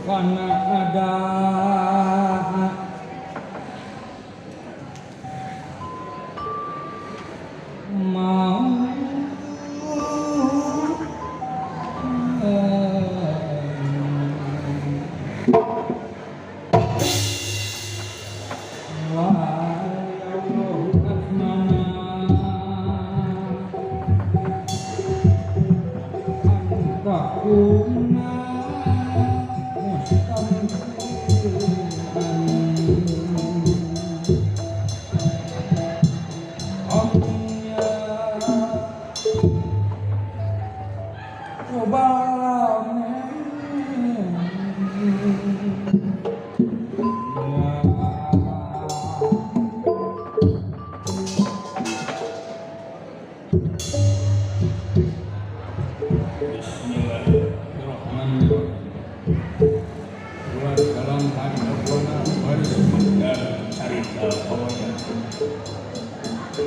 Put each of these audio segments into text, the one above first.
Karena ada mau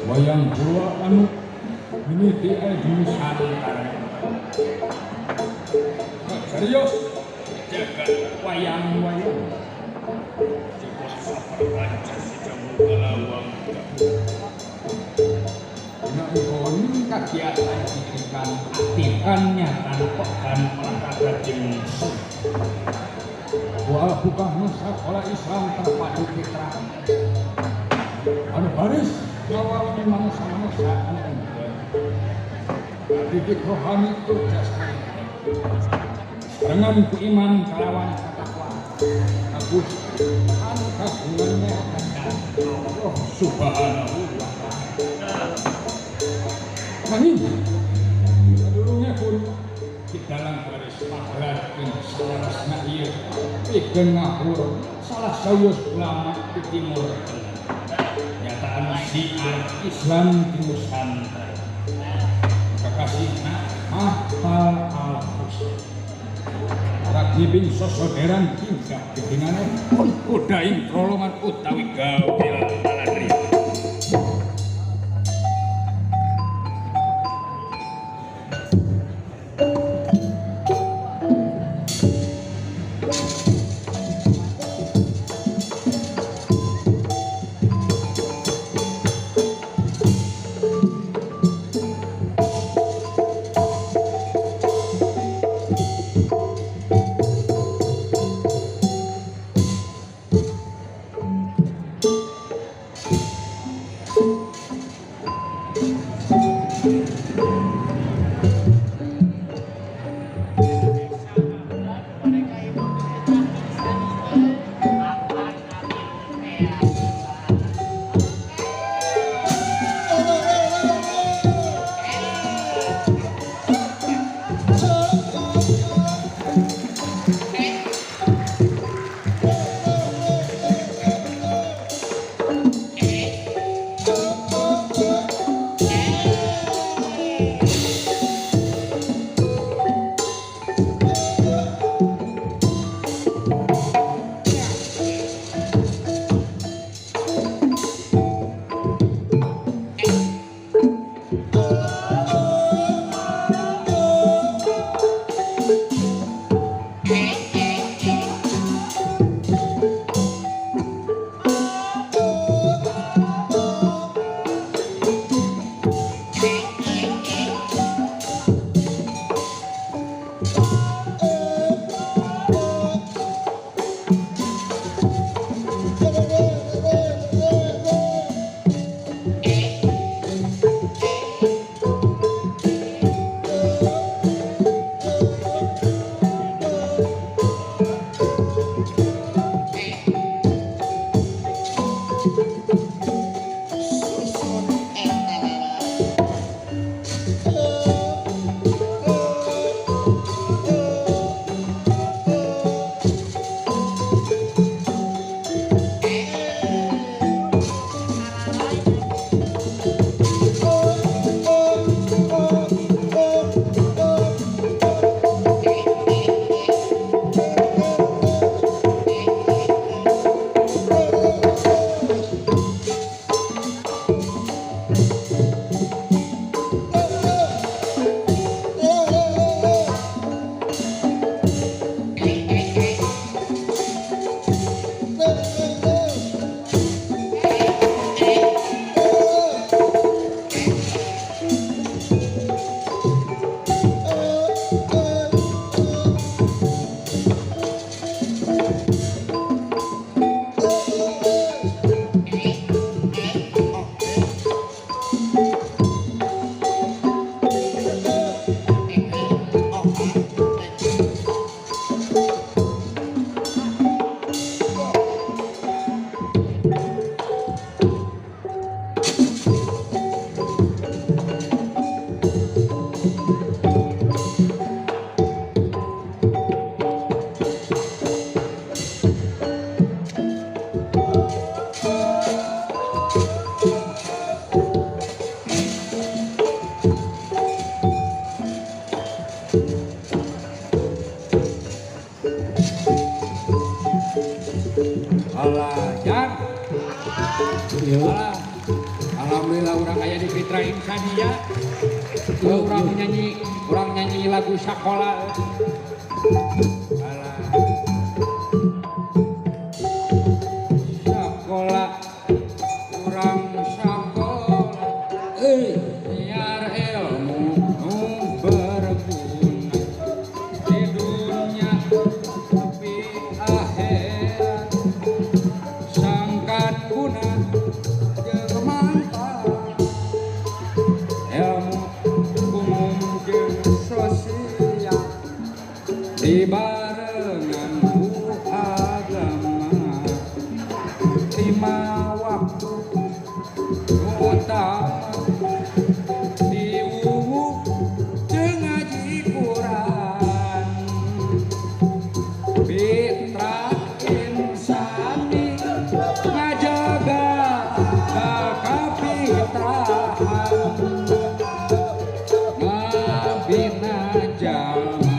wayang gua anu ini dia di Nusantara. Serius jaga wayang-wayang jika saperpancas jamu kalawang dina ini kagiatan ikan aktifkannya tanpa dan olahraga jenis wal buka sekolah Islam terpadu fitra anu baris awal memang sama saat didik rohani itu jasmani dengan iman kelawan takwa agus anu kagungannya dan Allah subhanahu wa ta'ala kami sedurungnya pun di dalam garis pagelaran salarasna ieu pikeun ngahur salah saeus ulama di timur nyataan syiar Islam di Nusantara kakasihna mahal al-husn ragi bin sosoderan tingkah gedinganna kudaing krolongan utawi gawil aladri Alah, alhamdulillah orang aya di Fitra Insania. Orang nyanyi lagu sekolah. Alah. Sekolah orang sekolah. Biar ilmu berguna di dunia di akhirat. Sangkan guna bermanfaat ilmu umum jeung sosial dibarengan ku agama lima waktu utama diuwuh jeung ngaji Quran fitrah insani ngajaga kafitrahan ngabina jalma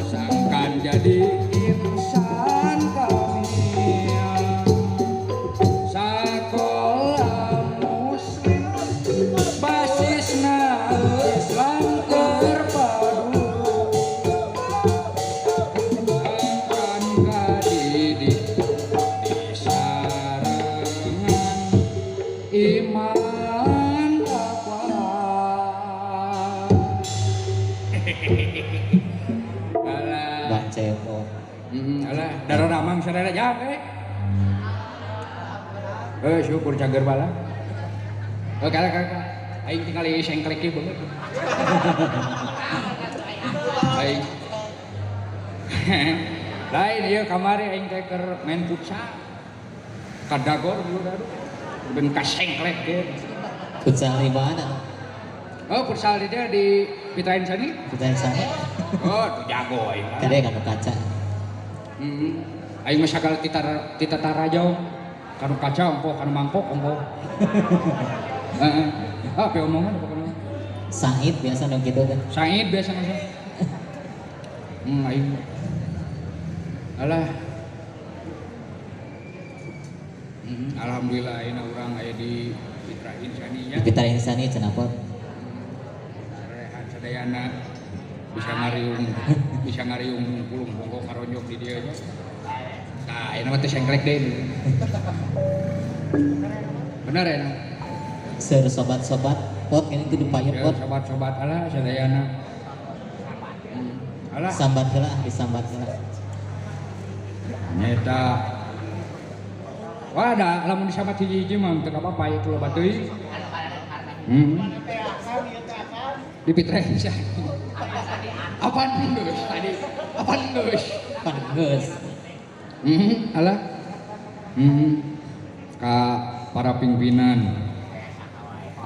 sangkan jadi insan kamil sakola muslim basisna Islam terpadu akan kadidik disarangan iman takwa. Alah, Bacepo. alah, darah ramang sadaya jang syukur cager bala. Kakak, aing tinggal sengklek ieu beungeut. Aing. Lain ieu kamari aing teh keur main futsal. Kadagor dulu daru. Ben kasengklek ge. Futsal di mana? Oh, futsal di dia di Fitra Insani. Futsal sana. Oh, tuh jago aing. Kade kanu kaca. Aing mah sagala tita tarajau. Kanu kaca empo, kanu mangkok empo. Heeh. Apa omongan pokoknya. Sahid biasa dong gitu kan. Said biasa masa. Aing. Alah. Alhamdulillah ayeuna urang aya di Fitra Insani nya. Kita insani cenapot. Sarehan sadayana bisa ngariung pulung bongko karonjok di dieu nya. Tah, ayeuna mah teh sengklek deui. Bener ya? Seur sobat-sobat pot ini kudu payun Ya, pot. sobat-sobat alah sadayana. Alah. Sambat heula, disambat heula. Nyata. Wah, ada lamun disambat hiji-hiji mah teu apa-apa ya tuh loba teuing. Di Fitra Insani. Apaan geus tadi? Apaan geus? Pan geus. Alah. Ka para pimpinan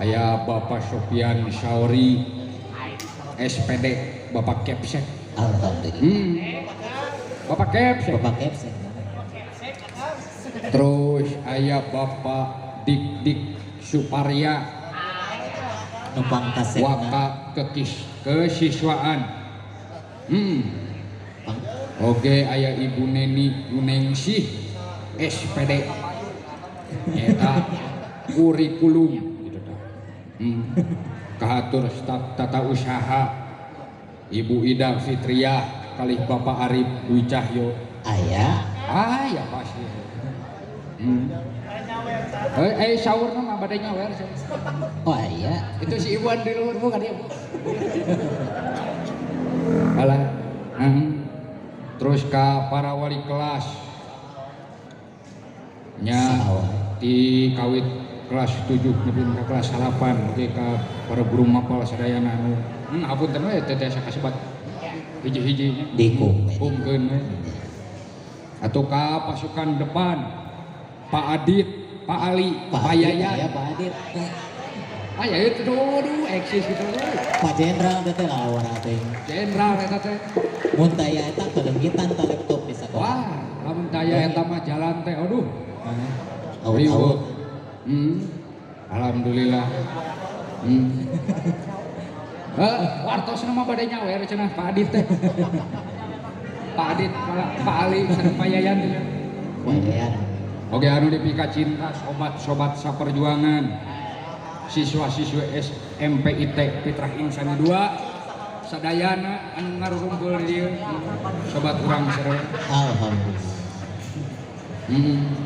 aya Bapak Sofian Sauri SPD Bapak Kepsek. Alhamdulillah. Bapak Kepsek. Bapak Kepsek. Terus aya Bapak Dik Suparya Numpang kasetna. Waka kesiswaan. Oke aya Ibu Neni Yuningsih SPD. Eta kurikulum gitu tah. Kahatur staf tata usaha Ibu Ida Fitriah kalih Bapak Arif Dwi Cahyo. Aya. Ya pasti. Saur mah bade nyawer. Oh aya. Itu si Iwan di luhur bukan dia. Alah. Terus ka para wali kelas. Nya di kawit kelas 7 nepi ka kelas 8 oge ka para guru mapal sadayana anu. Hapunten we teh sakasebat. Hiji-hiji dikumkeun we. Atau ka pasukan depan Pak Adit, Pak Ali, Pak Yayan. Ya Pak Adit. Ya itu dulu eksis gitu. Pak Jenderal teh lawan teh. Jenderal eta teh. Mun taya eta kelenggitan ta laptop di sakola. Wah, lamun taya eta mah jalan teh aduh. Awut-awut. Alhamdulillah. Wartosna mah bade nyawer cenah Pak Adit teh. Pak Adit, Pak Ali, sareng Pak Yayan teh. Pak Yayan. Oke anu dipika cinta sobat-sobat saperjuangan siswa-siswa SMPIT Fitrah Insani 2 sadayana anu ngarumpul dieu sobat urang sare. Alhamdulillah.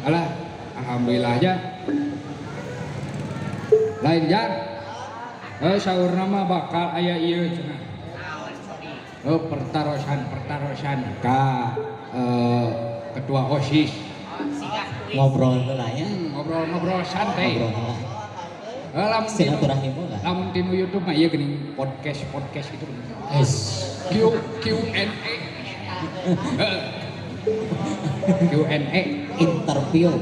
Alah alhamdulillah aja. Lain jar. Saurna mah bakal aya ieu cenah. Pertarosan ka ketua OSIS. Ngobrol heula ya. Ngobrol santai. Ngobrol heula. Silaturahim heula. Lamun tinu YouTube mah ieu geuning podcast gitu. Yes. Q&A. Q&A Interview.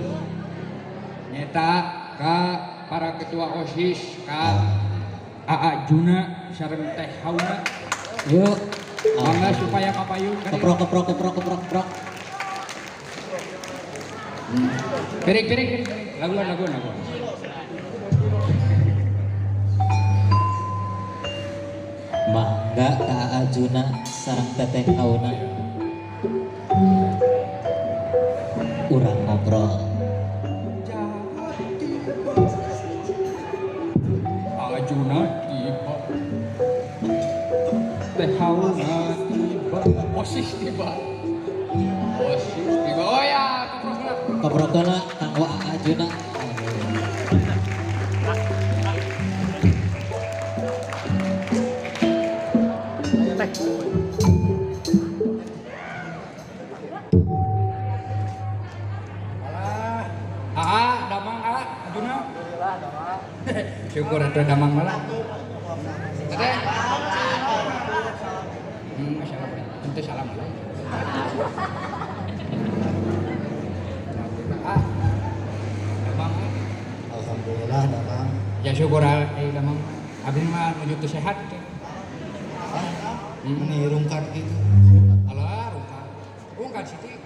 nyata ka para ketua OSIS ka AA Juna sareng Teh Hauna. Yuk. Mangga supaya kapayun kan. Keprok. Piring. Lagu. Mangga ka Ajuna sareng Teteh Hauna. Urang ngobrol. Ajuna tiba. Teh Hauna tiba. OSIS tiba. Oh ya, Keprokna kanggo Ajuna. Damang Ajuna. Syukur ada damang malah. Teteh. Masyaallah. Ente salam. Damang. Alhamdulillah damang. Ya syukur damang. Abdi mah menuju teu sehat teh. Meni rungkat gitu. Alah rungkat siti.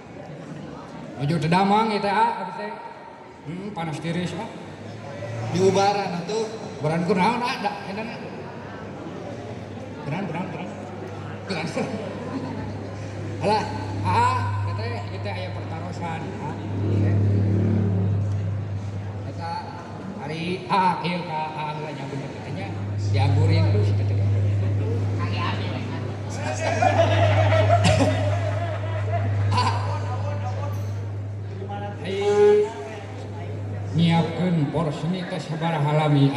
Menuju teu damang eta abdi teh. Panas tiris mah. Di ubaran atuh. Beran kunaon ada edan. Beran. Alah, teteh kita aya pertarosan. Eta hari ieu ka heula nyambung tetehnya dianggurin terus teteh. Nyiapkeun porseni teh sabaraha lami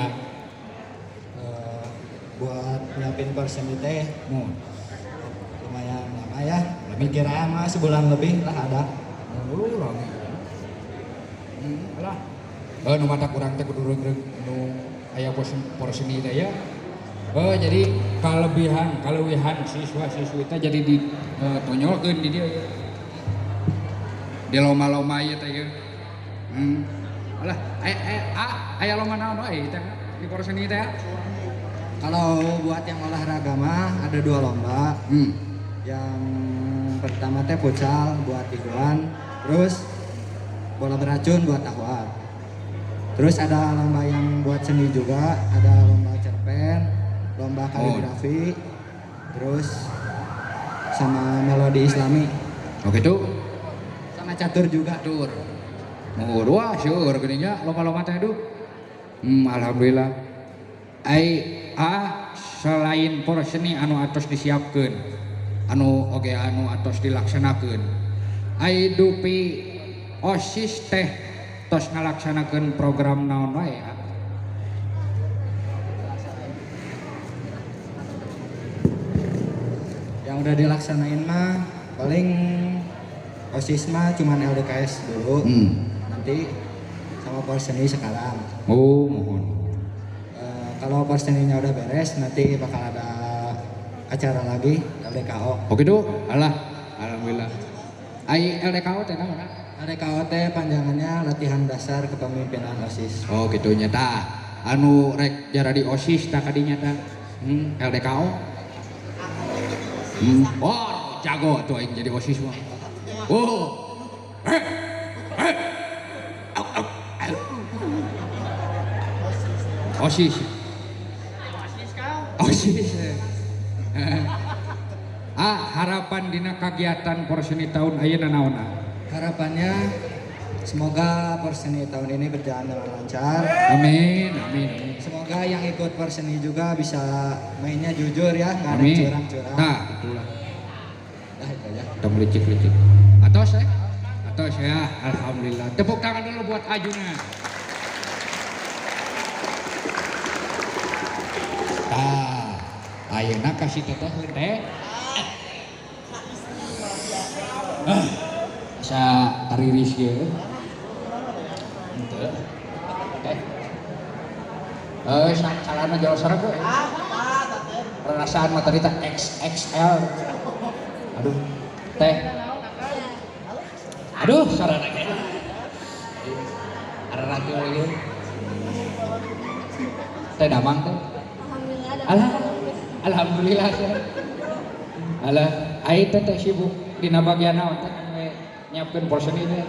Buat nyiapin perseni teh mun lumayan lama ya. Pikiran mah sebulan lebih lah ada. lami. Alah. Nu mata kurang teh kudu reug nu aya porseni teh ya. Jadi kalebihan siswa-siswi teh jadi ditonyolkeun di dieu ya. Di lomba-lomba ieu teh ya. Alah, aya lomba naon wae teh di porseni teh? Kalau buat yang olahraga mah ada 2 lomba. Yang pertama teh futsal buat Ikhwan, terus bola beracun buat Ahwat. Terus ada lomba yang buat seni juga, ada lomba cerpen, lomba kaligrafi, terus sama melodi Islami. Oh gitu. Sama catur juga. Catur. Wah, syukur geuning nya lomba-lomba teh duh. Alhamdulillah. Selain porseni anu atos disiapkeun, anu atos dilaksanakeun. Dupi OSIS teh tos ngalaksanakeun program naon wae ya? Yang udah dilaksanain mah paling OSIS mah cuman LDKS dulu. Nanti sama porseni sekarang. Oh, mohon. Kalau porseninya udah beres, nanti bakal ada acara lagi LDKO. Oh gitu? Alah, alhamdulillah. LDKO teh naon? LDKO teh panjangannya latihan dasar kepemimpinan OSIS. Oh gitu nya tah. Anu rek jara di OSIS tah kadinya tah. LDKO. Oh, jago tuh aing jadi OSIS mah. Oh. OSIS. Harapan dina kegiatan porseni tahun ayeuna naonna? Harapannya Semoga perseni tahun ini berjalan dengan lancar. Amin, amin, amin. Semoga yang ikut perseni juga bisa mainnya jujur ya, nggak ada Amin. curang-curang. Nah, itulah. Nah, itu ya. Udah licik-licik. Atau saya, alhamdulillah. Tepuk tangan dulu buat Ajuna. Tah, ayeuna kasih teteh teh. Bisa tariris ya. Salahna jauh sarap gue. Perasaan materi teh XXL. Aduh, teh. Aduh, sarana ge. Arana teh. Teh damang teh. Alhamdulillah sih. Alah, ai teh sibuk dina bagian naon teh nyiapkeun porsi ini.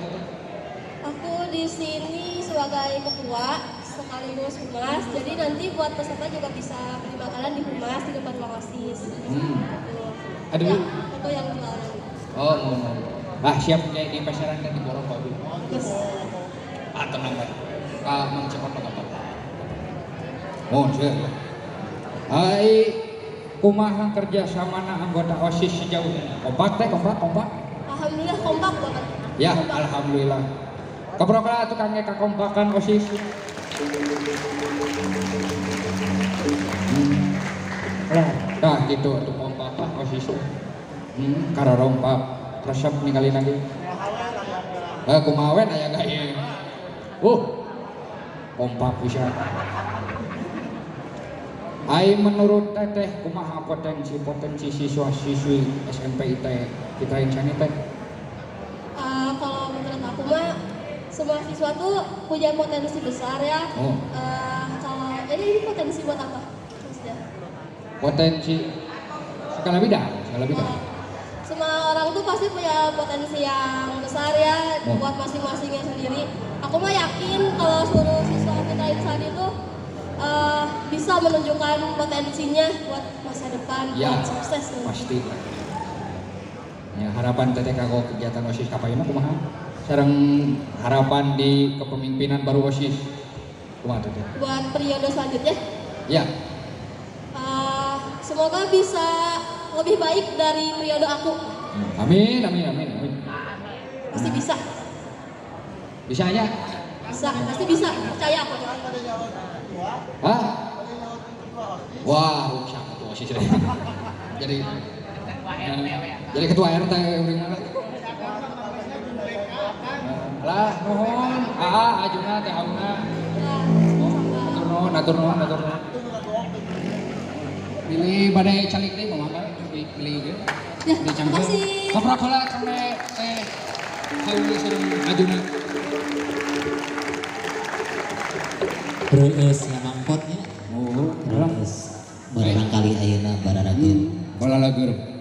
Aku di sini sebagai ketua sekaligus humas, jadi nanti buat peserta juga bisa beli makanan di humas di depan ruang OSIS. Aduh. Ya, aku yang jualan. Oh, ah siap kayak di pasaran dan di borong Pak. Yes. Ah tenang Pak. Mang cepot apa? Oh, siap. Hai, kumaha kerja sama anggota OSIS sejauh ini? Kompak. Alhamdulillah kompak banget. Ya, Kompak. alhamdulillah. Keprokla tukang kakompakan OSIS. Nah, gitu untuk kompakan OSIS. Karena rompak resep ninggalin lagi. Kumawen aya gaya. Kompak bisa. Ai menurut teteh kumaha potensi siswa-siswi SMP IT kita yang sani teh? Kalau menurut aku mah semua siswa tuh punya potensi besar ya. Kalau ini potensi buat apa? Maksudnya? Potensi skala bidang. Semua orang tuh pasti punya potensi yang besar ya buat masing-masingnya sendiri. Aku mah yakin kalau seluruh siswa kita Insan itu bisa menunjukkan potensinya buat masa depan, Ya, buat sukses. pasti. Ya, harapan teteh kanggo kegiatan OSIS kapayeuna kumaha? Sareng harapan di kepemimpinan baru OSIS. Kumaha teteh? Buat periode selanjutnya, Ya, semoga bisa lebih baik dari periode aku. amin. Pasti bisa, Bisa aja. pasti bisa. Percaya aku. Hah? Wah, siapa tuh OSIS deh. Jadi ketua RT uring mana? Lah, nuhun. Ajuna teh auna. Atur nuhun. Pilih badai calik deui mah pilih ge. Ya, Dicampur. makasih. Kaprok heula sampai teh hayu sareng Ajuna. Reus ngamangkotnya. Reus. Barangkali ayeuna bararageun.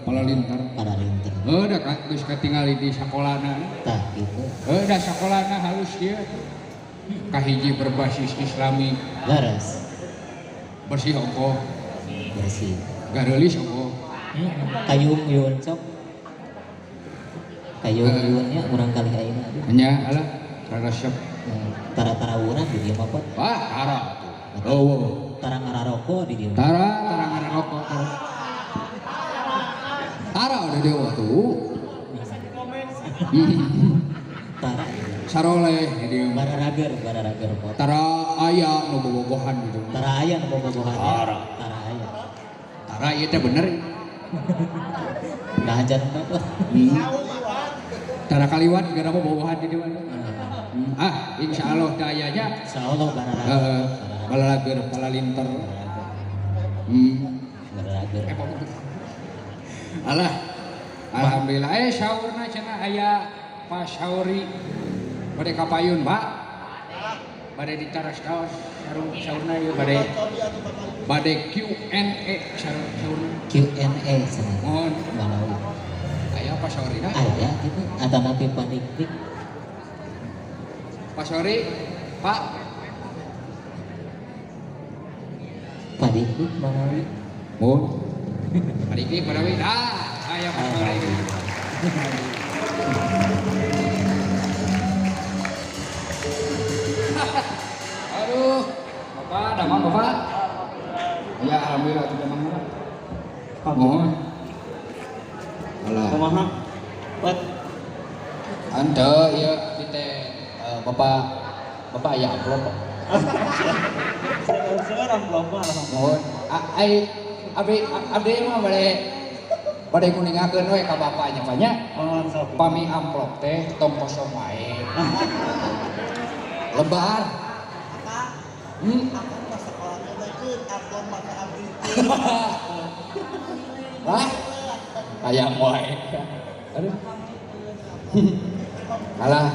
Pala lintar. Para linter. Udah geus katingali di sakolana. Tah gitu. Udah sakolana halus dia. Kahiji berbasis Islami, Garas. bersih ongkoh, Bersih. gareulis ongkoh. Kayung yun sok. Kayung yunnya urang kali ayeuna. Nya alah resep. Tara-tara urang di dieu mah pot. Wah, tara tuh. Oh. Tara ngararoko di dieu. Tara ngarokok. Tara udah dewa tuh. Tara. Saroleh dia. Bararager pot. Tara aya nu bobogohan gitu. Tara aya nu bobogohan. Tara. Tara aya. Tara ieu teh bener. Dah ajar pot. Tara kaliwat gara bobogohan di dieu. Insyaallah dayanya. Insyaallah bararager. Balalager, pala linter. Bararager. Alah. Alhamdulillah syaurna cenah aya Pak Syauri bade kapayun, Pak. Bade ditaras kaos syaurna ieu bade Q&A syaurna. Q&A sama. Mohon Malawi. aya Pak Syauri dah. Ada gitu atau nanti panik-dik. Pak Syauri, Pak. Panik-dik Malawi. Mohon. Padik Malawi dah. Aya Pak Syauri. naon Bapak? Ya alhamdulillah tidak mangga. Mohon. Alah. Kumaha? Pot. Ante ieu di teh Bapak aya amplop. Seorang lomba lah. Mohon. Abdi mah bade kuningakeun we ka bapaknya banyak. Pami amplop teh tong kosong wae. Lebar. Wah, ayam wae. Aduh. Alah.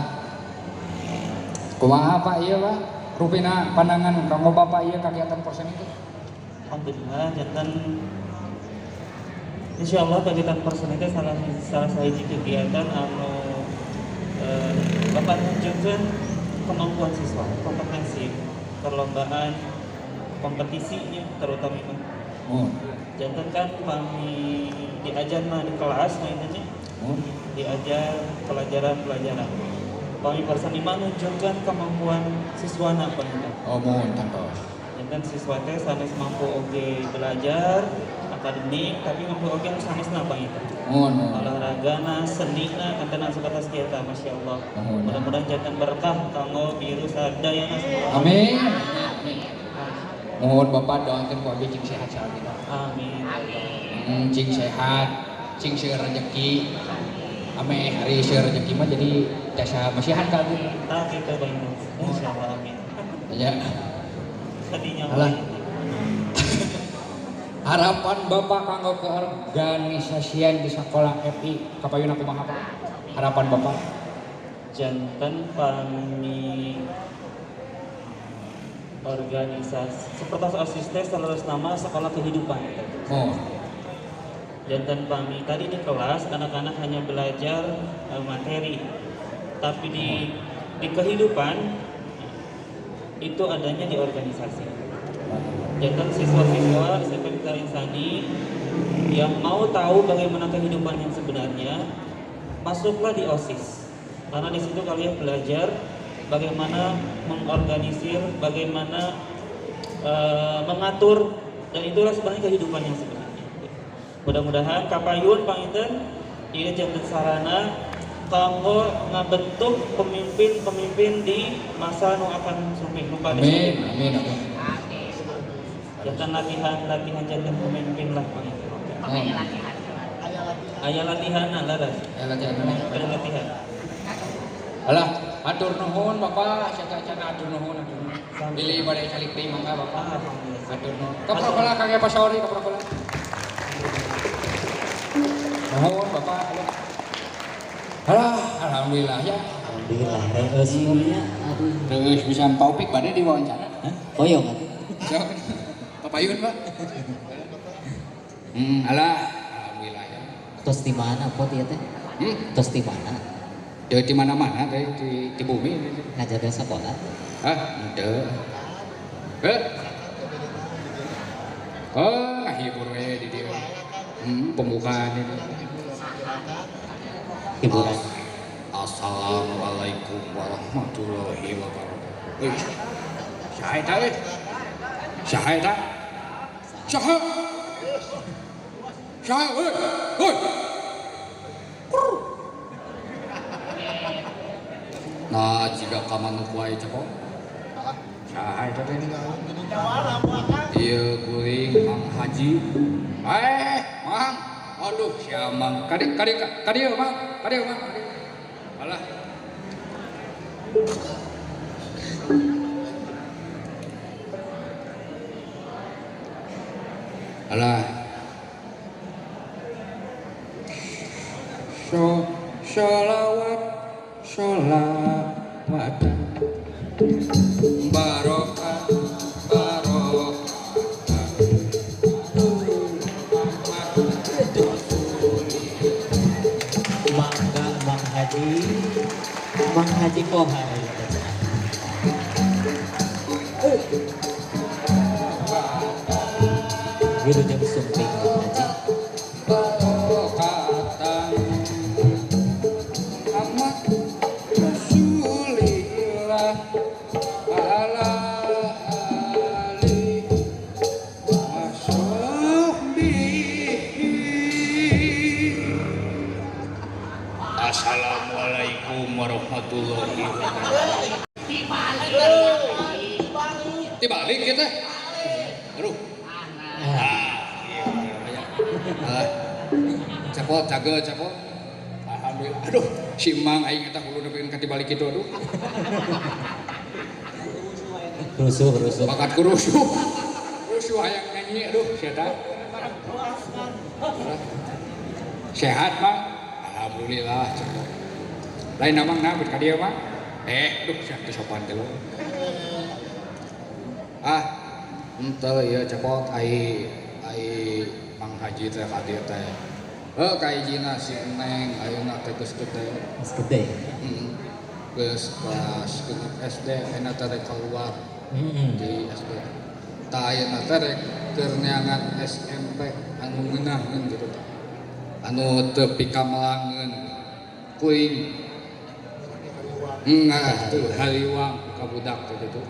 Kumaha Pak ieu Pak? Rupina pandangan kanggo Bapak ieu kegiatan porsen itu? Alhamdulillah jantan insyaallah kegiatan porsen itu salah sahiji kegiatan anu Bapak nunjukkeun kemampuan siswa, kompetensi, perlombaan, kompetisinya terutama Oh. jantan kan kami diajar mah di kelas mainannya diajar pelajaran kami bersama menunjukkan kemampuan siswana apa itu Oh, mohon tantos. jantan siswa teh sanes mampu oge belajar akademik tapi mampu oge sanes napa itu Mohon. olahragana senina kantana sebatas kita Masya Allah Mohon. mudah-mudahan jantan berkah kanggo biru sadayana semua Amin. Mohon Bapak doakeun ku abdi cing sehat saat kita. amin Cing sehat, cing seueur rezeki. Ame hari seueur rezeki mah jadi jasa masihan ka abdi. tak kita banyak insyaallah amin Ya. tadinya Alah. Harapan Bapak kanggo keorganisasian di sekolah FI kapayun kumaha Pak? Harapan Bapak? jantan pami organisasi seperti asisten selalu nama sekolah kehidupan Oh. jantan pami tadi di kelas anak-anak hanya belajar materi tapi di kehidupan itu adanya di organisasi jantan siswa-siswa SMP Mitra Insani yang mau tahu bagaimana kehidupan yang sebenarnya masuklah di OSIS karena di situ kalian belajar bagaimana mengorganisir, bagaimana mengatur dan itulah sebenarnya kehidupan yang sebenarnya. Mudah-mudahan kapayun panginten ieu janten sarana kanggo ngabentuk pemimpin-pemimpin di masa nu akan sumping nu pada Amin. Amin. Amin. janten latihan janten pemimpin lah panginten. Aya latihan laras. Ya latihan. Aya latihan. Alah, atur nuhun Bapak, cana atur nuhun. Pilih bade calik deui mangga Bapak. Atur nuhun. Kaprokola kangge pasaori kaprokola. Nuhun Bapak. Alah, alhamdulillah ya. Alhamdulillah semuanya aduh Terus bisa topik bade diwawancara. koyong atuh. So, papayun Pak. Alah, alhamdulillah ya. Tos di mana pot ieu teh? Tos di mana? Di mana-mana di bumi. Ngajaga sekolah. Hah? Ente. Hibur we di dieu. Pembukaan ini. Hiburan. Assalamualaikum warahmatullahi wabarakatuh. Wih. Saha eta we? Saha eta? Saha? Saha we? Woi. Nah, jika kamu kuai ceko, saha eta teh? Ieu kuring Mang Haji. Mang. Aduh, sia Mang. Kadieu Mang. Alah. Alah. Sholawat barokah Mangga Mang Haji Kohar. Wiru jam sumping Mang Haji. barokatan amat Rasulillah ala ali Dibalik kita. Aduh. Cepot jaga cepot. Alhamdulillah. Aduh, si Mang aing eta kudu nepikeun ka dibalik kitu aduh. Rusuh. Bakat kurusuh. Rusuh hayang nyanyi aduh sia eta. Sehat, Mang? Alhamdulillah. Lain namang nabut ka dieu, Mang? Duh sia teu sopan teh lo. Henteu ieu cepot ai Mang Haji teh ka dieu teh. Ka hijina si Neng ayeuna teh geus gede. Geus gede. Geus kelas genep SD ayeuna teh rek keluar di SD. Tah ayeuna teh rek keur neangan SMP anu ngeunaheun gitu tah. Anu teu pikamelangeun kuing. Tuh haliwang ka budak teh gitu.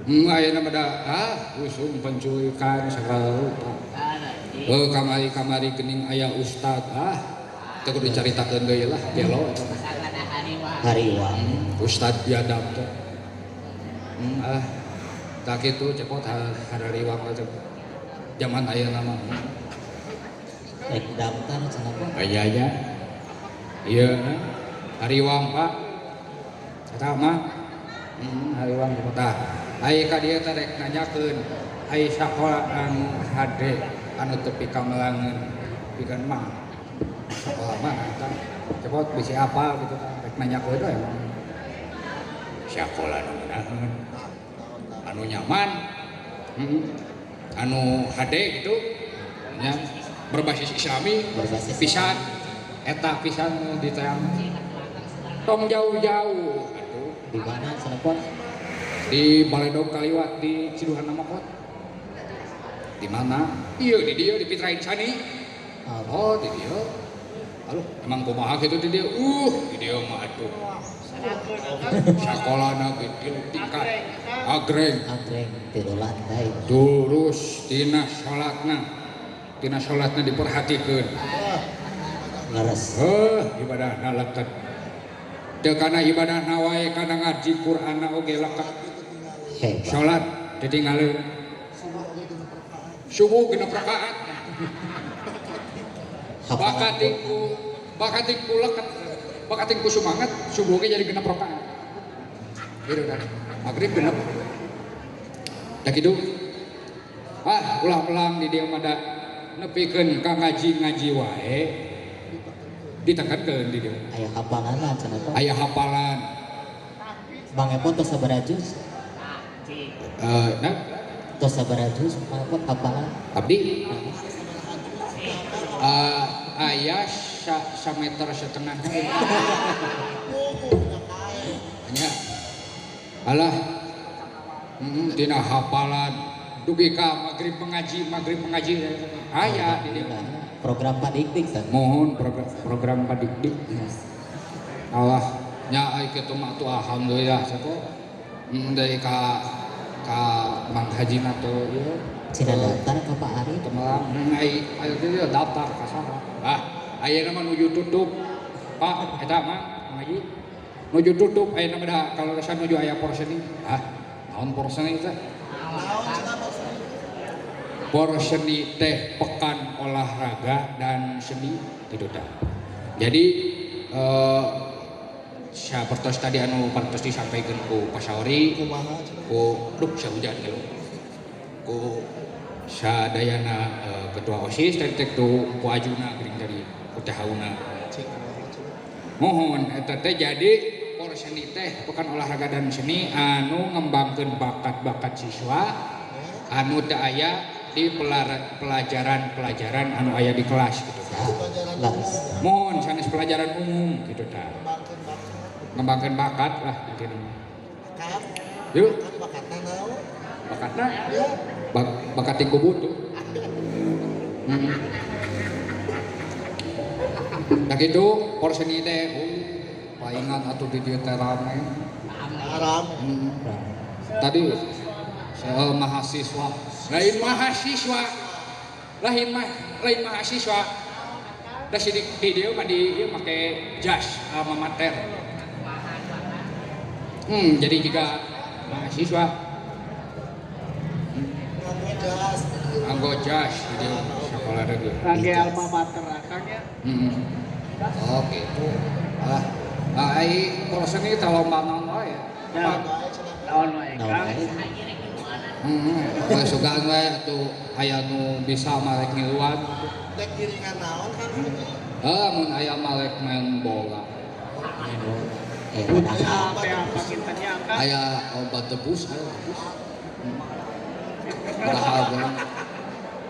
Ayeuna mah usum penculikan segala rupa. Kamari geuning aya ustad teu kudu dicaritakeun deui lah gelo eta mah. Hariwang. Ustad biadab teh. Tak kitu cepot hariwang aja. Zaman ayeuna mah. Rek daftar cenah. Aya. Ieu hariwang Pak. Eta mah hariwang kota. Aya ka dieu teh rek nanyakeun aya sakola anu hade anu teu pikamelangeun pikeun mah. Sakola mah eta cepot bisi apal gitu kan rek nanyakeun we emang. Sakola nu ngeunaheun anu nyaman. Anu hade gitu. Nya berbasis Islami pisan eta pisan diteang. Tong jauh-jauh atuh. Di mana cenah? Di Baledog Kaliwat di Ciduhan Namokot. Di mana? Iya di dia di Pitrain Sani. Oh di dia. Aduh emang kumaha gitu di dia. Di dia mah atuh. Sakolana gitu tingkat agreng tilu lantai. Terus tina salatna diperhatikeun. Leres. Ibadahna leukeut. Teu kana ibadahna wae kana ngaji Qur'anna oge leukeut. Hebat. Salat ditinggalin. Subuh genep rakaat. Bakatinku leukeut. Bakatinku semangat, subuh ge jadi genep rakaat. Gitu kan. Magrib genep. Da kitu. Ulah melang di dieu mah da nepikeun ka ngaji wae. Ditekankeun di dieu. Aya hafalan cenah. Aya hafalan. Bang Epon tos sabaraha juz? Tos sabaraha juz Bang Epon hafalan? Abdi aya sameter setengah. Nya alah tina hafalan dugi ka magrib mengaji aya di dieu. Program Padikdik kan? Mohon program Padikdik. Allah nya ai kitu mah tuh alhamdulillah sapo dari ka Mang Haji nato ieu Cina daftar ka Pak Ari temelang ai ieu daftar ka saha. Ayeuna mah nuju tutup Pak eta mah Mang Haji nuju tutup ayeuna mah da kalorosan nuju aya porseni. Naon porseni teh? Porseni teh pekan olahraga dan seni gitu dah. Jadi sapertos tadi anu pantos disampaikan ku Pasauri ku sahujan gitu. Ku sadayana ketua OSIS tadi ku ajuna geuning dari ku tahauna. Mohon eta teh jadi porseni teh pekan olahraga dan seni anu ngembangkeun bakat-bakat siswa anu teu aya di pelajaran anu aya di kelas gitu kan. Mohon sanes pelajaran umum gitu ta. Ngembangkeun bakat lah intinya. Yuk. Bakatna. Bakat tingku butuh. Nah gitu porseni teh paingan atuh di dieu teh rame. Tadi mahasiswa lain mahasiswa da sidik video mah di ieu make jas alma mater jadi juga mahasiswa Anggo jas di sekolah lagi. Lagi alma mater akangnya. Oh gitu. Ai kalau seni teh lomba naon wae. Naon wae Kang? Kalau sugan wae atuh aya nu bisa malek ngiluan. Dek giringan naon kan? Mun aya malek main bola. Apa kitanya Kang? Aya obat tebus, aya tebus. Berharga.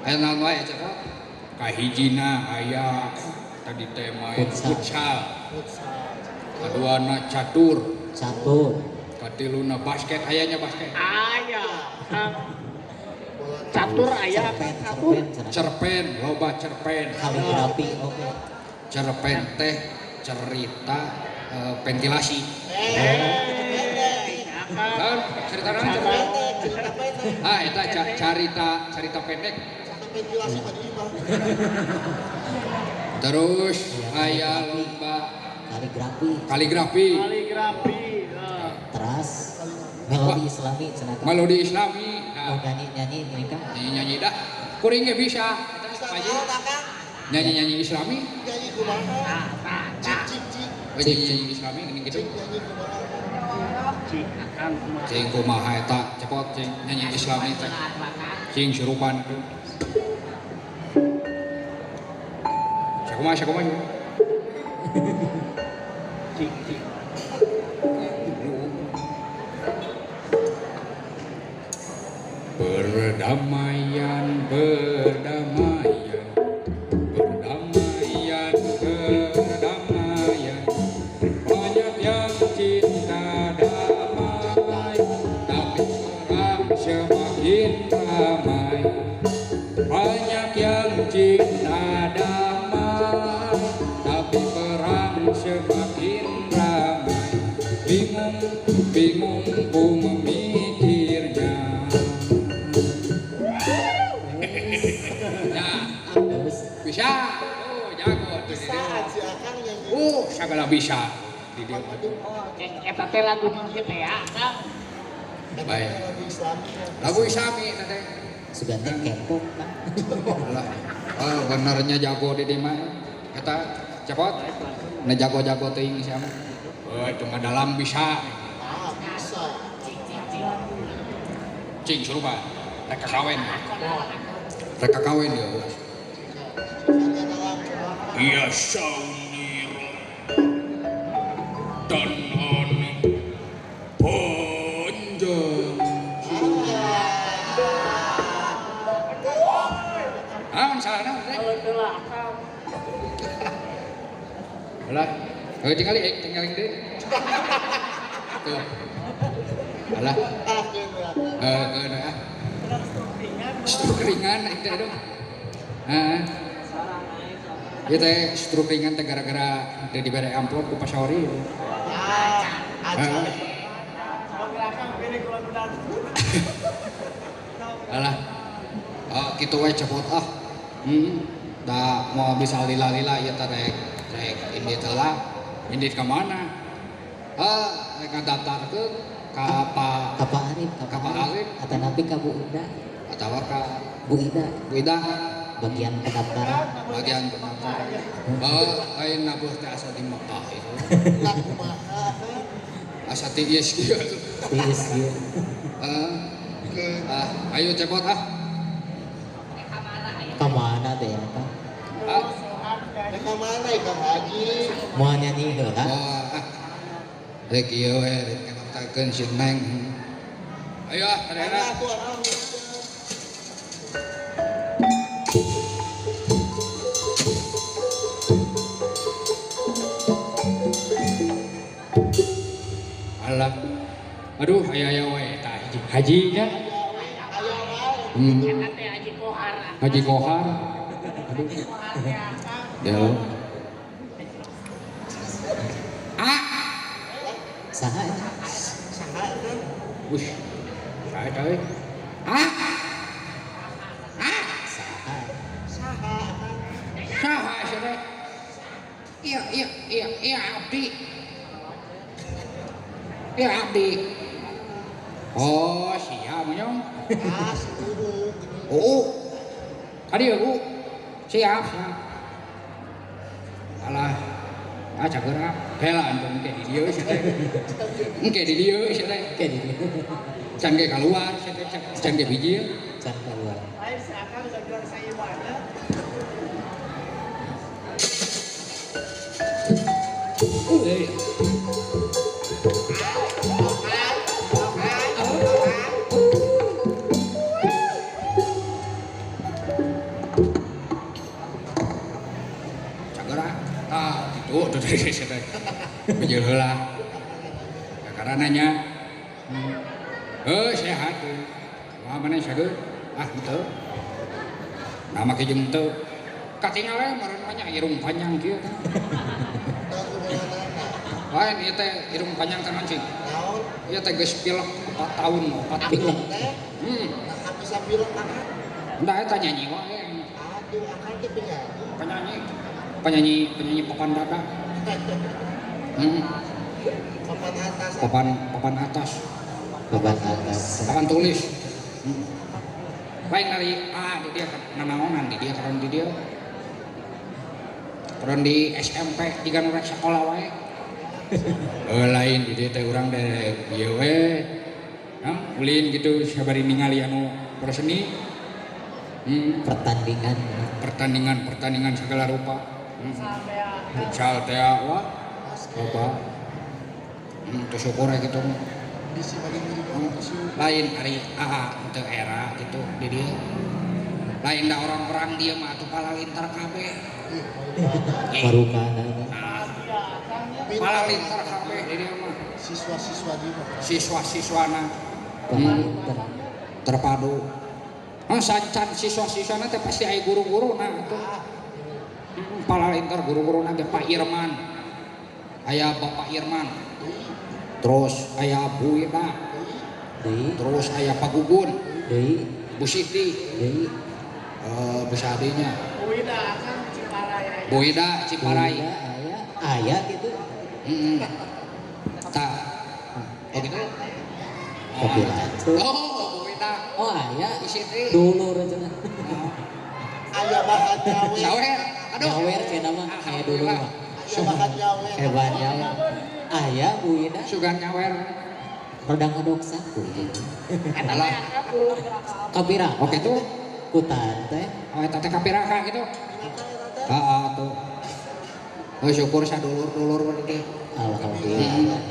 Aya naon wae cenah? Kahijina aya tadi teh main futsal. Kaduana catur. Katiluna basket, ayanya basket. Aya. Catur aya catur. Cerpen, loba cerpen. Kaligrafi oke. Cerpen teh cerita ventilasi. Kan cerita naon cerpen? Eta cerita pendek. Ventilasi tadi mah. Terus aya lomba kaligrafi. Terus melodi islami cenah Kang. Melodi islami. Oh nyanyi ini Kang. Nyanyi dah. Kuring ge bisa. Nyanyi islami. Nyanyi kumaha? Cik. Nyanyi islami gini gitu. Nyanyi kumaha? Cing kumaha eta cepot cing nyanyi islami teh. Cing surupan itu. Sakumaha. Cik. Berdamaian banyak yang cinta damai tapi perang semakin ramai. Banyak yang cinta damai tapi perang semakin ramai. Bingung ku memikirnya. Bisa, jago tuh di dia. Si Akang nyanyi. Segala bisa di dia. Eta teh lagu kieu teh ya Kang. Baik. Lagu Islami. Lagu Islami tadi. Sudah teh kepo Kang. Oh, benernya jago di dia mah. Eta cepot. Na jago-jago teuing siapa? Oh, cuma dalam bisa. Bisa. Cing suruh reka kawin dia. Iya saunir dan aneh panjang. Salah Alah, tinggalin deh. Tuh. Alah. Struk ringan itu dong. Ieu teh struk ringan teh gara-gara teu dibere amplop ku pasaori. Alah. Oh, kitu we cepot ah. Da mau bisa lila-lila ieu teh rek indit heula. Indit ka mana? Rek ngadaftarkeun ka Pak Arif. Atau nabi ka Bu Ida. Atawa ka Bu Ida. Bagian pendaftaran. Ayeuna nabuh teh asa di Mekah itu. Lagu kumaha? Asa ti ieu kieu. Iya. Ayo cepot ah. Kemana teh ya Kang? Mereka mana Kang Haji? Mau nyanyi heula? Rek ieu we rek ngatakeun si Neng. Ayo ah, kadena. Alah. Aduh, aya we tah haji nya. Haji Kohar. Aduh. Ya. Saha? Wush. Saha euy? Saha cenah? Iya abdi. Oh, siap monyong. Ah, si Uhu. Tadi ya, Bu. Siap. Alah. Cageura. Heula antum ke di dieu sia teh. Engke di dieu sia teh. Oke di Can ge keluar sia teh, can ge biji. can keluar. Lain seakan gagal saya banyak. Cageura. Tuh sia teh. Biji heula. Karena nanya. Sehat. Wah, mana sageun? Henteu. Nama ke jeung teu. Katingale meureun mah irung panjang kieu tah. Lain ieu teh irung panjang teh mancing. Naon? Ieu teh geus pilek 4 tahun, 4 pilek. Teh, nah bisa bilang apa? Endah eta nyanyi wae. Aduh, akan teh penyanyi. Penyanyi papan dada. Papan atas. Papan atas. Beban atas. Papan tulis. Lain dari di dia nanaonan di dia karon di dia. Karon di SMP di rek sekolah wae. Lain di dia teh urang dari ieu we. Ulin gitu sabari ningali anu perseni. Pertandingan segala rupa. Futsal teh wah. Loba. Teu syukur gitu. Bisi bagi mirip Lain hari teu era gitu di dia. Lain da orang-orang dia mah atuh palalintar kabeh. Marukana. Palalintar kabeh di dia mah. siswa-siswa di mana? Siswa-siswana Pemalintar. terpadu. Sancan siswa-siswana teh pasti aya guru-guru nah atuh. Palalintar guru-guruna ge Pak Irman. Aya Bapak Irman. Terus aya Bu Ida. Deui. Terus aya Pak Gugun. Deui. Bu Siti. Deui. Bu Sadinya. Uida kan Ciparai. Bu Ida Ciparai. Aya gitu. Tak. Oh gitu. Kopi lancur. Bu Ida. Oh aya. Bu Siti. Dulu rencana. Ayah bahan nyawer. Sawer. Aduh. Nyawer cenah mah kayak dulu mah. Ayah bahan nyawer. Hebat nyawer. Aya Bu Ida. Sugan nyawer. Rodang ngadok saku. Adalah. Kapira. Oke tuh. Kutan teh. Oh eta teh kapiraka gitu. Tuh. Oh syukur sadulur-dulur teh. Alhamdulillah.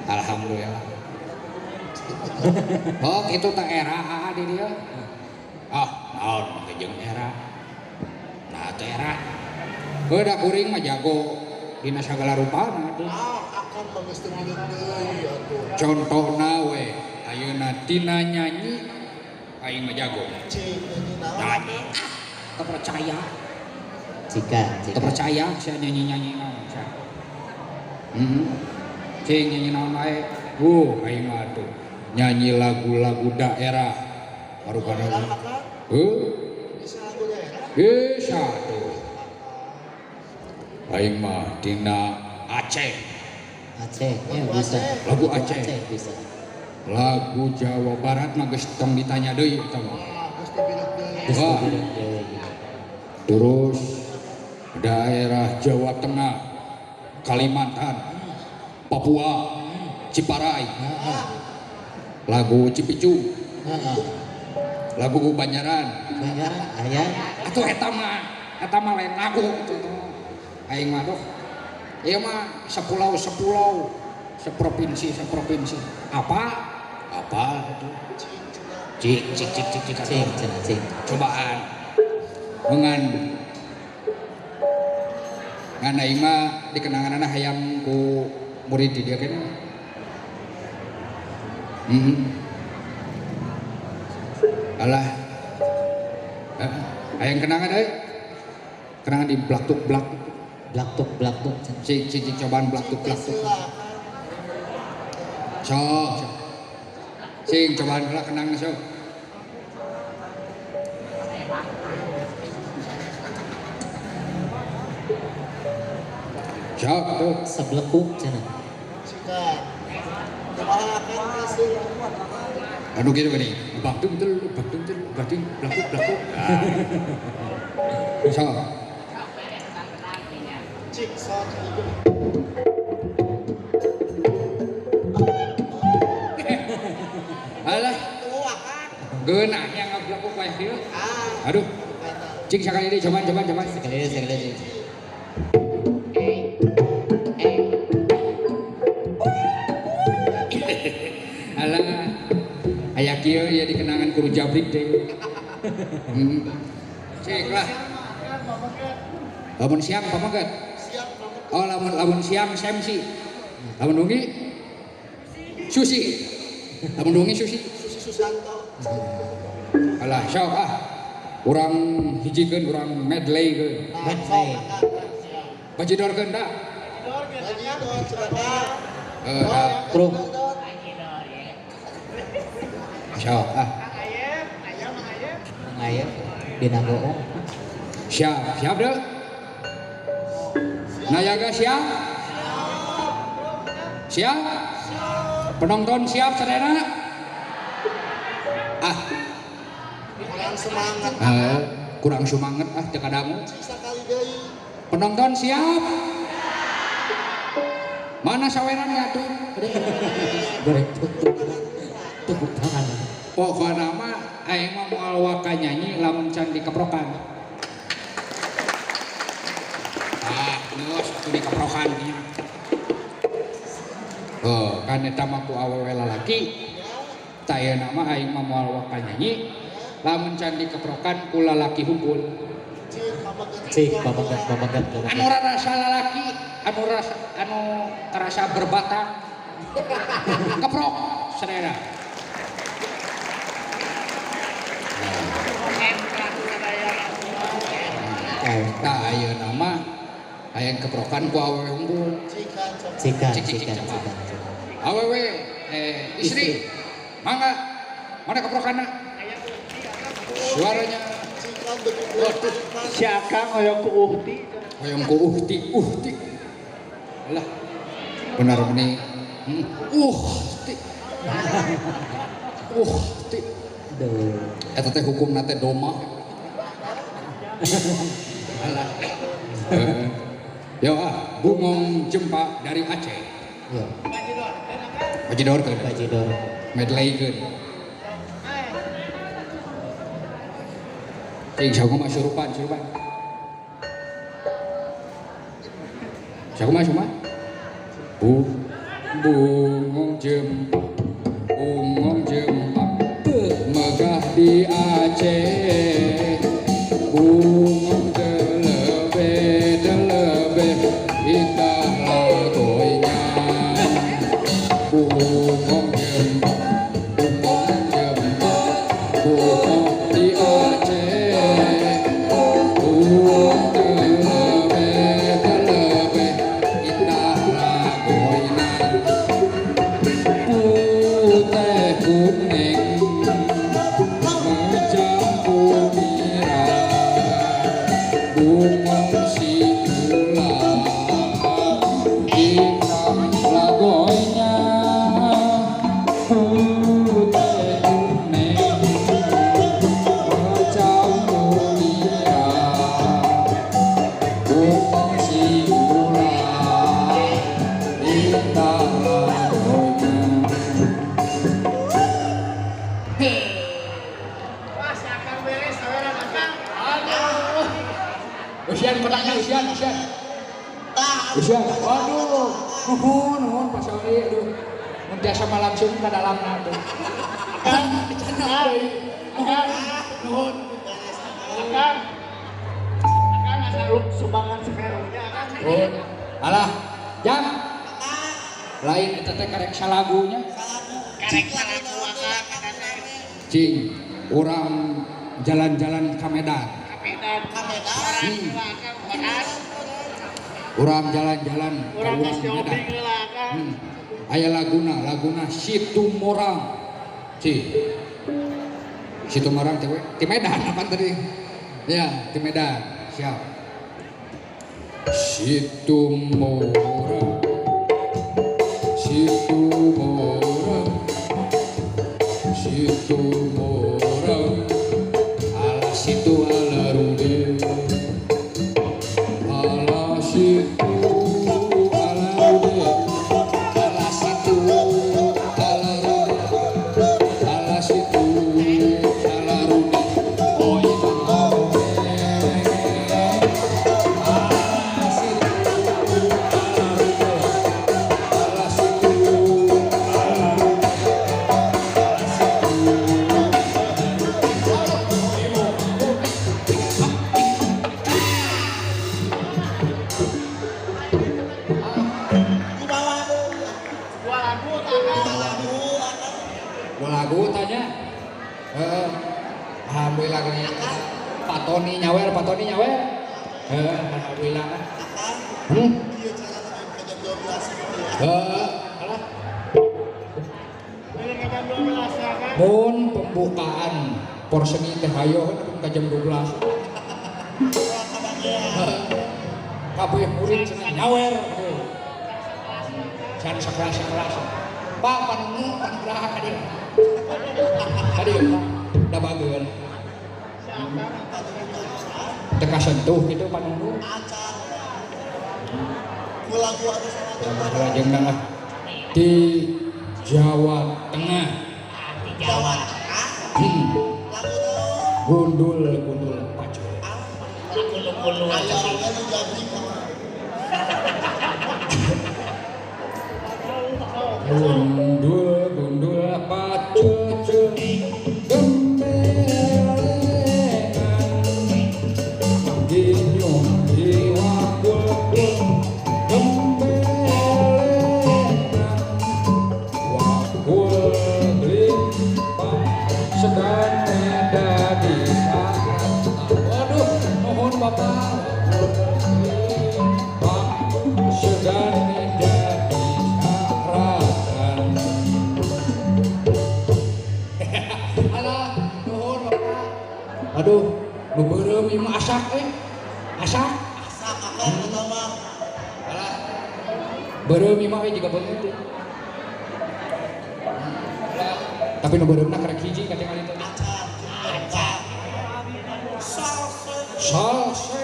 Alhamdulillah. Oh gitu teh era di dia. Naon jeung era. Nah teh era. Da kuring mah jago dina sagala rupana tuh. Akan mangesti bilang deui atuh. Contohna we ayeuna tina nyanyi aing mah jago. Cing nyanyi naon? Nyanyi. Teu percaya. Jika. Teu percaya sia nyanyi-nyanyi naon sia. Cing nyanyi naon wae. Aing mah tuh nyanyi lagu-lagu daerah. Marupana. Bisa lagu daerah? Bisa tuh. Aing mah tina Aceh. Aceh, ya bisa. Lagu Aceh. Bisa. Lagu Jawa Barat mah geus tong ditanya deui eta mah. Mesti bilang deui. Terus Wah. kemudian, ya. Terus daerah Jawa Tengah, Kalimantan, Papua, Ciparai, lagu Cipicung, lagu Banjaran. Banyaran ayah. Atuh eta mah lain lagu itu. Aing mah doh. Ieu mah sepulau, seprovinsi. Apa itu? Cik. Cobaan. Ngan aing mah dikenanganna hayang ku murid di dia kene. Alah. Hayang kenangan euy. Kenangan di blak-tuk. Blak-tuk. Cik cobaan blak-tuk. Sok. Sing cobaan heula kenang sok. Sok tuh. Seblekuk cenah. Jika Anu gitu gini, baktung tel, baktung belakuk. So. Cik sok hidup. Alah, geuna yang ngablakuk wae kieu. Aduh. Cing sakali deui coba. Sekali. Alah, aya kieu ya dikenangan kudu jabrik deui. Cik lah. Lamun siang pamaget. Oh lamun siang semsi. Lamun wengi susi. Lamun wengi susi. Susi Susanto. Alah sok urang hijikeun urang medley bajidorkeun da. Bro. Sok Ngayep dina goong. siap deh. Nayaga siap? Siap? Penonton siap sadayana? Kurang semangat teu kadangu. Penonton siap? Mana sawerannya tuh? Goreng tepuk tangan. Pokokna mah aing mah moal waka nyanyi lamun can dikeprokan. Geus atuh dikeprokan ieu. Kan eta mah ku awewe lalaki. Tayana mah aing mah moal waka nyanyi lamun can dikeprokan ku lalaki hungkul. Cik babagat. Anu rasa lalaki, anu terasa berbatang. Keprok sadayana. Nah, ayeuna mah hayang keprokan ku awewe unggul. Cikan. Awewe istri. Mangga. Mana keprokanna? Suaranya Siakang hoyong ku uhti. hoyong ku uhti. Alah. Benar meni. Uhti. Duh. Eta teh hukumna teh doma. Alah. Yo bungong jempa dari Aceh. Yo. Bajidorkeun. Bajidor. Medleykeun. Cing sakumaha surupan. Sakumaha? Bungong jempa megah di Aceh. Bungong delebe indah lagoynya. Bungong jempa bungong di Aceh. Bungong delebe indah lagoynya. Putih kuning mencampur bungong sikula indah lagoynya. Putih kuning mencampur bungong sikula indah lagoynya. Wah, siakang beres saweran akang. Usian pedangnya usian. Waduh, nuhun Pak Sauri, aduh. Mun tiasa mah langsung ke dalam tuh. Nuhun. Akang asa sumbangan seperunya akang. Nuhun. Alah, jam. Lain eta teh karek salagunya. Karek salagu akang katanya. Cing, urang jalan-jalan ka Medan. Kapedan. Orang akang bahas. Urang jalan-jalan ka Urang geus Medan. jogging heula akang. Aya laguna Situmorang. Situmorang ti Medan apa tadi? Ya, ti Medan. Siap. situ morang ala situ ala rude ala situ ala rude ala situ ala rude ala situ ala rude oh itu lagu tanya alhamdulillah gini Pak Tony nyawer alhamdulillah alah mun pembukaan porseni teh hayo ka jam 12 kabeh murid cenah nyawer can sekelas Pak panu pangraha hadir da bageun teka sentuh gitu panunggu lajeng lah di Jawa Tengah gundul pacu gundul pacu aduh, lu beureum ieu mah asak asak apa pertama alah beureum ieu mah juga beungeut tapi nu beureumna karek hiji katingal itu acar salse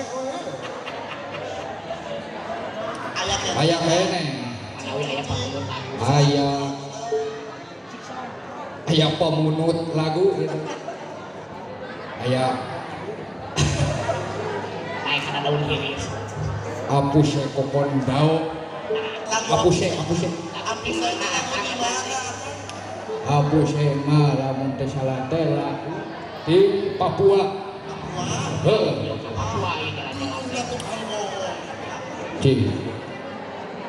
aya kene aya pamunut lagu gitu aya kana daun hiris apuse kokon dao apuse mah lamun teh salah teh lagu di Papua heuh di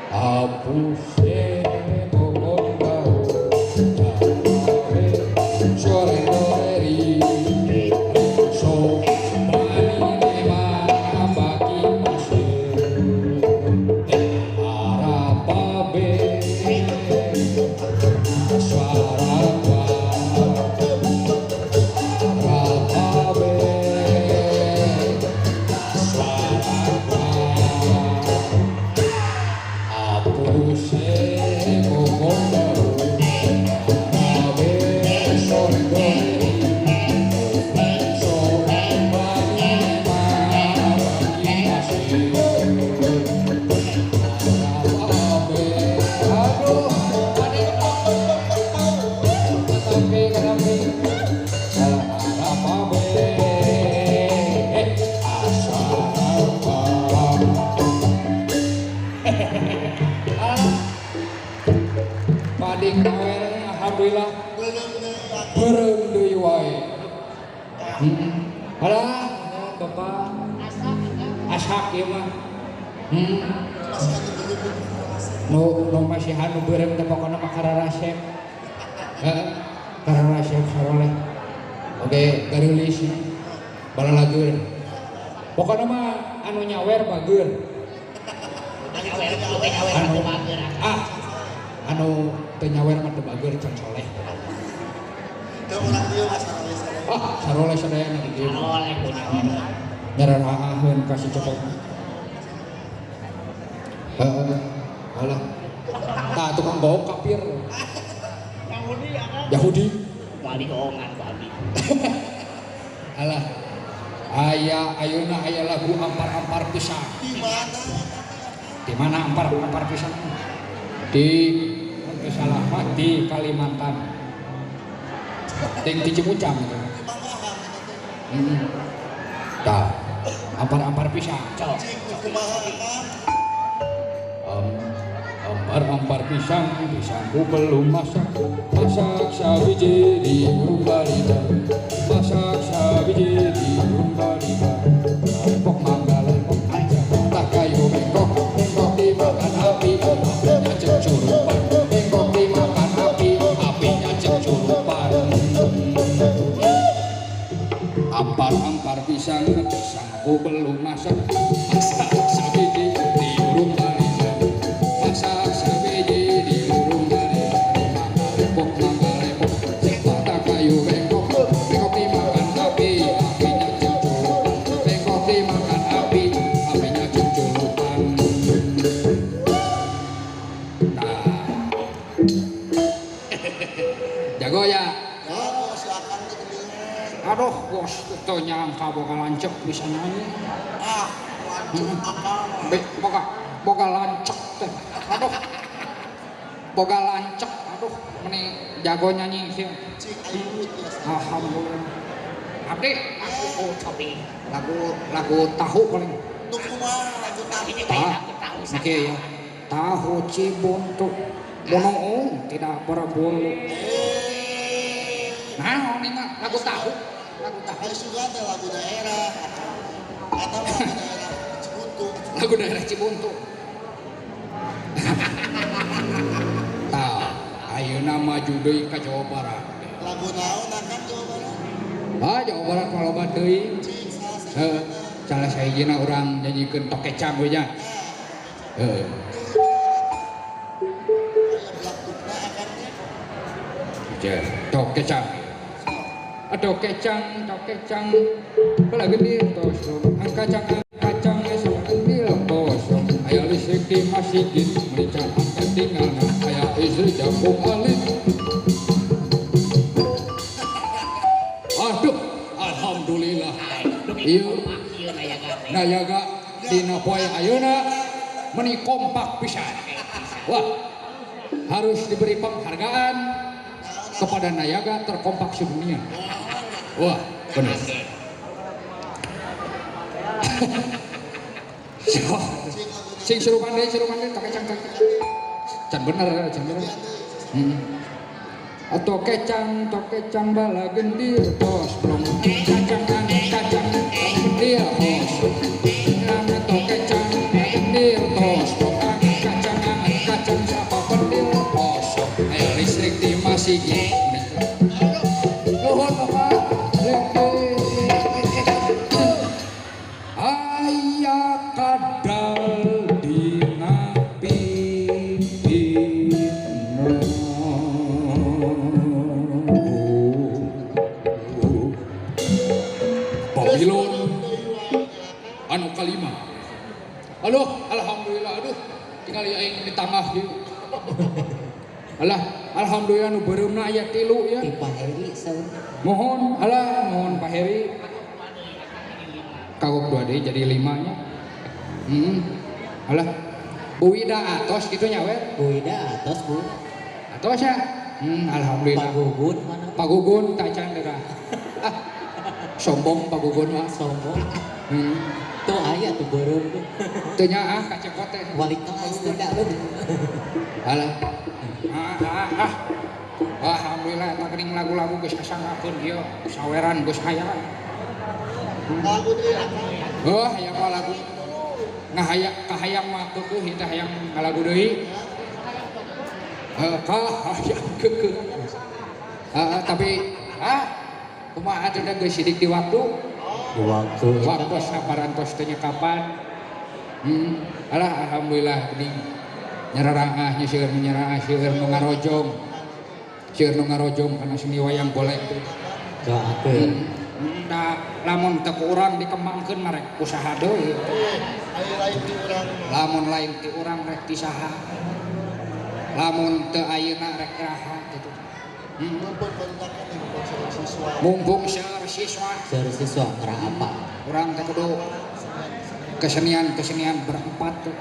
apuse kokon dao sore ri Padik nawer alhamdulillah beureum deui wae. Alah Bapak asak ieu mah. Nu masihan nu beureum teh pokona mah kararasep. Heeh. Kararasep saroleh. Oge gareulis balalageun. Pokona mah anu nyawer bageun. Anu teu nyawer mah teu bageun can soleh. Teu urang dieu mah saroleh sadayana di dieu. Saroleh ku nyawer. Nyararahaheun ka si cepot. Heeh. Alah. Eta tukang bohong kafir. Yahudi akan. Yahudi. Wali ongan wali. Alah. Ayeuna aya lagu ampar-ampar pisan. Di mana ampar-ampar pisan? Di salah di Kalimantan. Ting di Cimucang gitu. Dah, ampar-ampar pisan. Ampar-ampar pisang ku belum masak sabiji di burung balita, masak sabiji di burung balita, lepok mangga lepok aja, tak kayu bengkok dimakan api, apinya cecurupan, bengkok dimakan api, apinya cecurupan. Ampar-ampar pisang ku belum masak sabiji di burung balita, masak sabiji di burung balita, lepok mangga lepok, sepatah kayu bengkok dimakan api, apinya cecurupan, bengkok dimakan api, apinya cecurupan. Nah, jago ya. Aduh, bos, itu nyangka bakalan cek bisa nyanyi. Boga lancek teh. Aduh. Boga lancek. Aduh, meni jago nyanyi sih. Alhamdulillah. Abdi, aku tapi lagu tahu paling. Oke ya. Tahu Cibuntu. Bonoong tidak berbulu. Nah, ini mah lagu tahu. Lagu tahu. Sudah ada lagu daerah atau lagu daerah Cibuntu. Lagu daerah Cibuntu. Tah, ayeuna maju deui ka Jawa Barat. Lagu naon akan Jawa Barat? Jawa Barat maloba deui. Salah sahijina urang nyanjikeun tokecang we nya. Heeh. Tokecang. Tokecang. Bala gede tosong. Kacang esok kendil kosong. Aya listrik di masjid, merica angkat tinggalna. Aya istri jambung alit. Aduh, alhamdulillah. Ieu nayaga dina poe ayeuna meni kompak pisan. Wah, harus diberi penghargaan kepada Nayaga terkompak sedunia. Wah, benar. Sing serupan deh, tokecang. Can bener. Atau kecang bala gendir tos belum kacang gendir tos. Nama tokecang gendir tos kacang siapa gendir tos. Ayo listrik di masjid. Nuhun Bapak. Aya kadal dina pipina. Babilon anu kalima. Aduh, alhamdulillah. Aduh, tinggal aing di tengah ieu. Alah, alhamdulillah nu beureumna aya 3 ya. Di Pak Heri saur. Mohon Pak Heri. Kagok 2 deui jadi 5 nya. Alah, Bu Wida atos kitu nya we. Bu Ida atos Bu. Atos ya. Alhamdulillah. Pak Gugun mana? Pak Gugun tak can deura. Sombong Pak Gugun mah. Sombong. Tuh aya tuh beureum tuh. Teu nya kacekot teh. Wali kelas teh da lu. Alah. Alhamdulillah eta geuning lagu-lagu geus kasangakeun ieu saweran geus hayang. Lagu daerah apa? Hayang mah lagu. Kahayang mah keukeuh teh hayang ngalagu deui. Kahayang keukeuh. Tapi kumaha teh geus sidik di waktu. Waktu saparantos teh nya kapan? Alah alhamdulillah geuning nyararaah nya seueur nyararaah seueur nu ngarojong kana seni wayang golek teh. Doakeun. Da lamun teu ku urang dikembangkeun mah rek usaha deui. Ayo lain di urang. Lamun lain ti urang rek ti saha. lamun teu ayeuna rek iraha gitu. Mumpung bentaknya nih buat siswa. Mumpung seueur siswa Seharus siswa kera apa? urang teh kudu kesenian berempat tuh.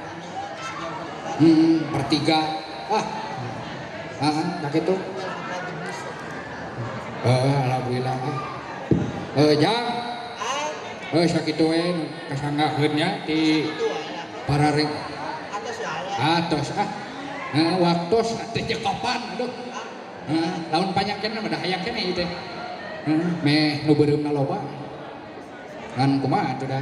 Bertiga. Tak itu. Alhamdulillah. Jang. Sakitu we kasanggaheun nya ti pararing. Atos waktos teh jekopan aduh. Laun panyakeun mah da hayakeun ieu teh. Meh nu beureumna loba. Kan kumaha atuh da?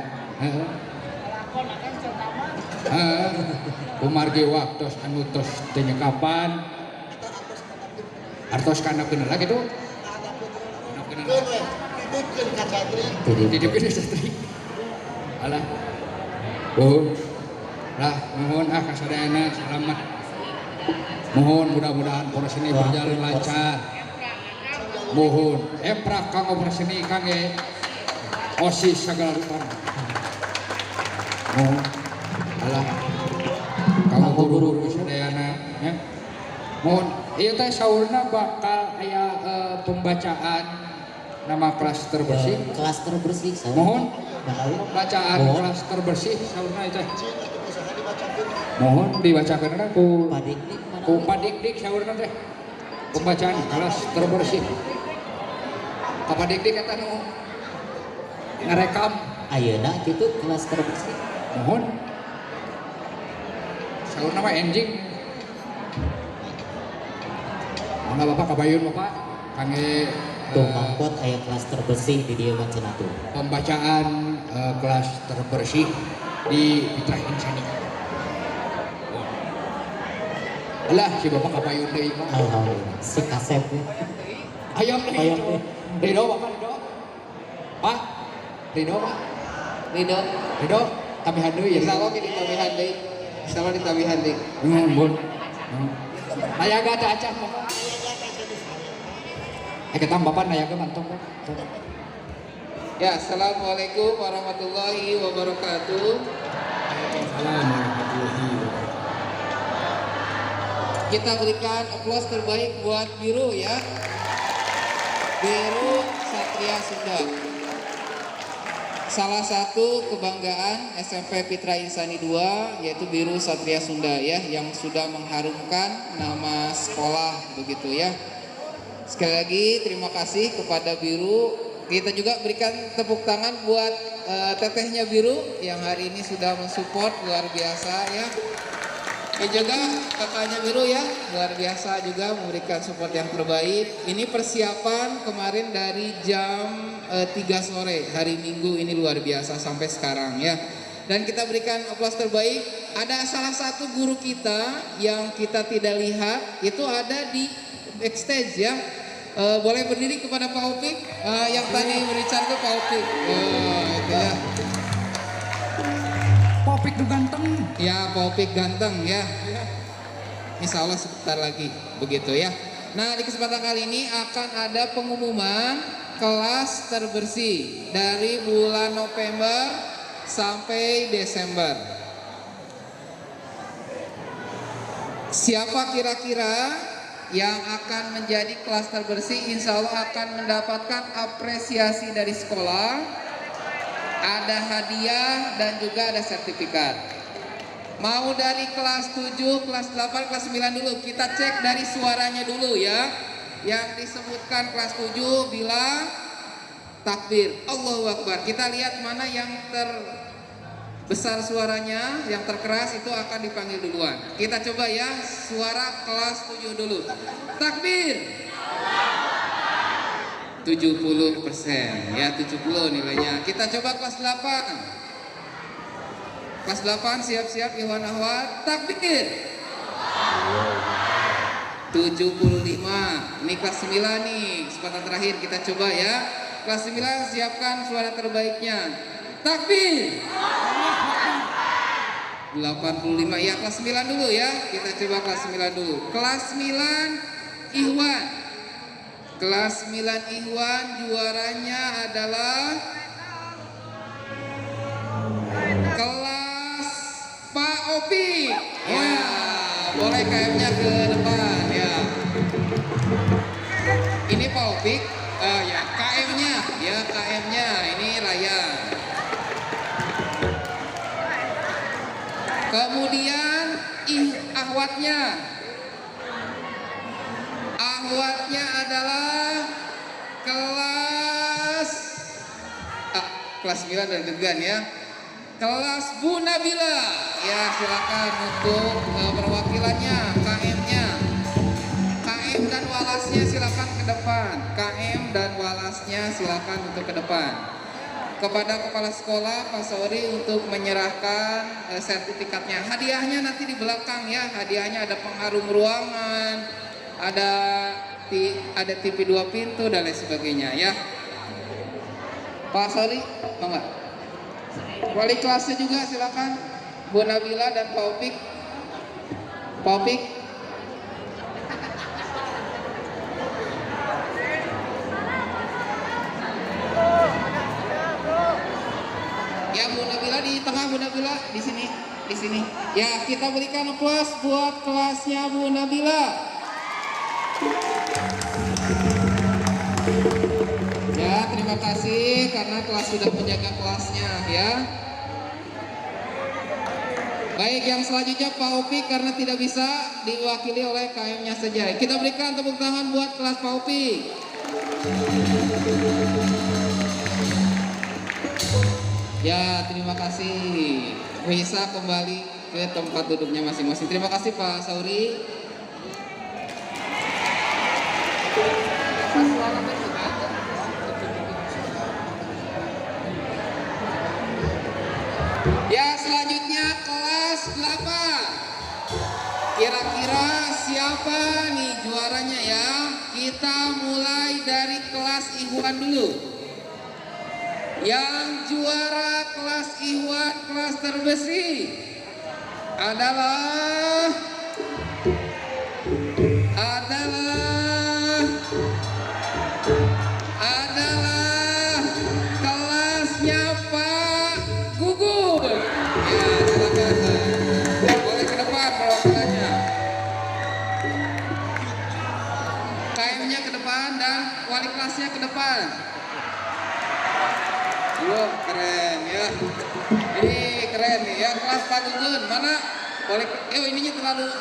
Kumargi waktos anu tos teu nyekapan. Artos kana bener lagi tuh. Titipkeun ka Satri. Titipkeun ka Satri. Alah. Lah, mohon kasadayana selamat. Mohon mudah-mudahan proses ini berjalan lancar. Mohon emprak kanggo proses ini kangge OSIS sagala rupa. Mohon. Alah. Kamu guru-guru sadayana nya. Mohon ieu teh saurna bakal aya pembacaan nama kelas terbersih. Kelas terbersih. Mohon bacaan kelas terbersih saurna itu. Mohon dibacakeun ku Padikdik saurna teh. Pembacaan kelas terbersih. Ka Padikdik eta nu ngarekam ayeuna kitu kelas terbersih. Mohon. Saurna mah enjing. Mangga Bapak kabayun Bapak kangge Tuh mangkot aya kelas terbersih di dieu cenah tuh. Pembacaan kelas terbersih di Fitra Insani. Alah si Bapak kabayun deui Pak. Alhamdulillah. Si kasep ya. Ayam deui. Ridho Bapak Ridho. Pak. Ridho Pak. Ridho tabihan deui ya. Insyaallah kita tabihan deui. Insyaallah ditabihan deui. Mun. Nayaga teh acan Bapak. Ketam Bapak nayaga mantong Pak. Ya, assalamualaikum warahmatullahi wabarakatuh. Waalaikumsalam warahmatullahi wabarakatuh. Kita berikan aplaus terbaik buat Biru ya. Biru Satria Sunda. Salah satu kebanggaan SMP Fitra Insani 2 yaitu Biru Satria Sunda ya, yang sudah mengharumkan nama sekolah begitu ya. Sekali lagi terima kasih kepada Biru. Kita juga berikan tepuk tangan buat tetehnya Biru yang hari ini sudah mensupport luar biasa ya. Juga kakaknya Biru ya, luar biasa juga memberikan support yang terbaik. Ini persiapan kemarin dari jam 3 sore hari Minggu ini luar biasa sampai sekarang ya. Dan kita berikan aplaus terbaik. Ada salah satu guru kita yang kita tidak lihat, itu ada di backstage ya. Boleh berdiri kepada Pak Opik yang tadi berbicara ke Pak Opik. Itu ya. Pak Opik tuh ganteng. Ya, Pak Opik ganteng ya. Insya Allah sebentar lagi begitu ya. Nah, di kesempatan kali ini akan ada pengumuman kelas terbersih dari bulan November sampai Desember. Siapa kira-kira yang akan menjadi kelas terbersih? Insya Allah akan mendapatkan apresiasi dari sekolah, ada hadiah dan juga ada sertifikat. Mau dari kelas 7, kelas 8, kelas 9 dulu. Kita cek dari suaranya dulu ya. Yang disebutkan kelas 7 bilang takbir, Allahu Akbar. Kita lihat mana yang terbesar suaranya, yang terkeras itu akan dipanggil duluan. Kita coba ya, suara kelas 7 dulu. Takbir. 70% ya, 70 nilainya. Kita coba kelas 8. Kelas 8 siap-siap Ikhwan Akhwat. Takbir. 75. Ini kelas 9 nih, kesempatan terakhir kita coba ya. Kelas 9 siapkan suara terbaiknya. Takbir. 85. Ya, kelas 9 dulu ya. Kita coba kelas 9 dulu. Kelas 9 Ikhwan. Kelas 9 Ikhwan juaranya adalah kelas Pak Opik. Ya, boleh KM-nya ke depan. Opik. Ya KM-nya, ya KM-nya ini Raya. Kemudian ahwatnya. Ahwatnya adalah kelas 9 dan Gegan ya. Kelas Bu Nabila. Ya silakan untuk perwakilannya, KM-nya. KM dan walasnya silakan ke depan. KM dan walasnya silakan untuk ke depan. Kepada kepala sekolah Pak Sori untuk menyerahkan sertifikatnya. Hadiahnya nanti di belakang ya. Hadiahnya ada pengharum ruangan, ada TV 2 pintu dan lain sebagainya ya. Pak Sori, mau nggak? Wali kelasnya juga silakan. Bu Nabila dan Pak Opik. Pak Opik. Ya Bu Nabila di tengah, Bu Nabila di sini. Ya kita berikan aplaus buat kelasnya Bu Nabila. Ya terima kasih karena kelas sudah menjaga kelasnya ya. Baik yang selanjutnya Pak Opik karena tidak bisa diwakili oleh KM-nya saja. Kita berikan tepuk tangan buat kelas Pak Opik. Ya terima kasih. Bisa kembali ke tempat duduknya masing-masing. Terima kasih Pak Sauri. Ya selanjutnya kelas 8. Kira-kira siapa nih juaranya ya? Kita mulai dari kelas Ikhwan dulu. Yang juara kelas Ikhwan kelas terbesi adalah kelasnya Pak Gugun. Ya silakan. Boleh ke depan perwakilannya. KM-nya ke depan dan wali kelasnya ke depan. Wah keren ya. Ini keren nih ya kelas Pak Gugun. Mana? Ininya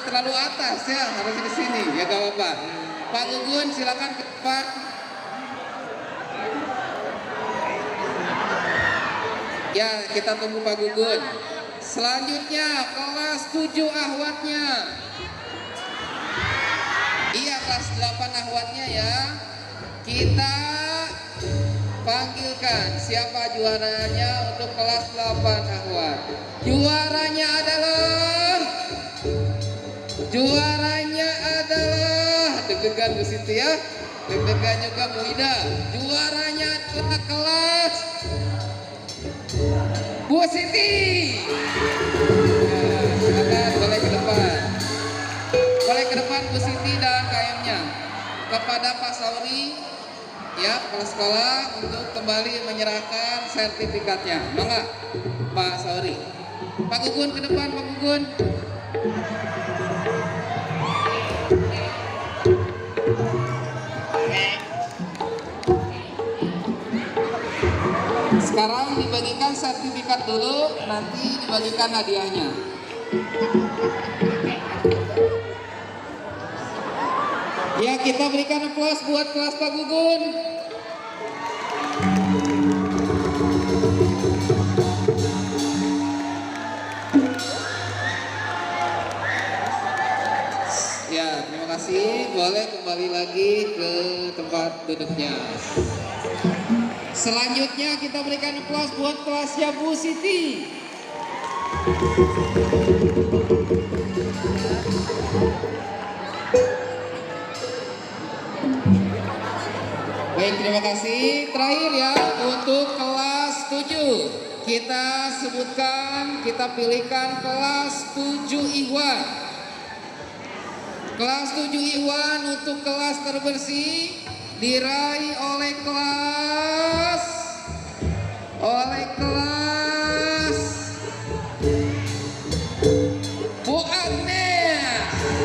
terlalu atas ya, harus di sini. Ya gak apa-apa. Pak Gugun silakan ke depan. Ya kita tunggu Pak Gugun. Selanjutnya kelas 7 ahwatnya. Iya kelas 8 ahwatnya ya. Kita panggilkan siapa juaranya untuk kelas 8 ahwat. Juaranya adalah deg-degan Bu Siti ya. Deg-degan juga Bu Ida. Juaranya adalah kelas Bu Siti. Nah, silakan boleh ke depan. Boleh ke depan Bu Siti dan KM-nya. Kepada Pak Sauri ya kepala sekolah untuk kembali menyerahkan sertifikatnya. Mangga Pak Sauri. Pak Gugun ke depan Pak Gugun. Sekarang dibagikan sertifikat dulu, nanti dibagikan hadiahnya. Ya kita berikan aplaus buat kelas Pak Gugun. Ya terima kasih. Boleh kembali lagi ke tempat duduknya. Selanjutnya kita berikan aplaus buat kelasnya Bu Siti. Baik, terima kasih. Terakhir ya untuk kelas 7. Kita sebutkan, kita pilihkan kelas 7 Ikhwan. Kelas 7 Ikhwan untuk kelas terbersih diraih oleh kelas Bu Agnes.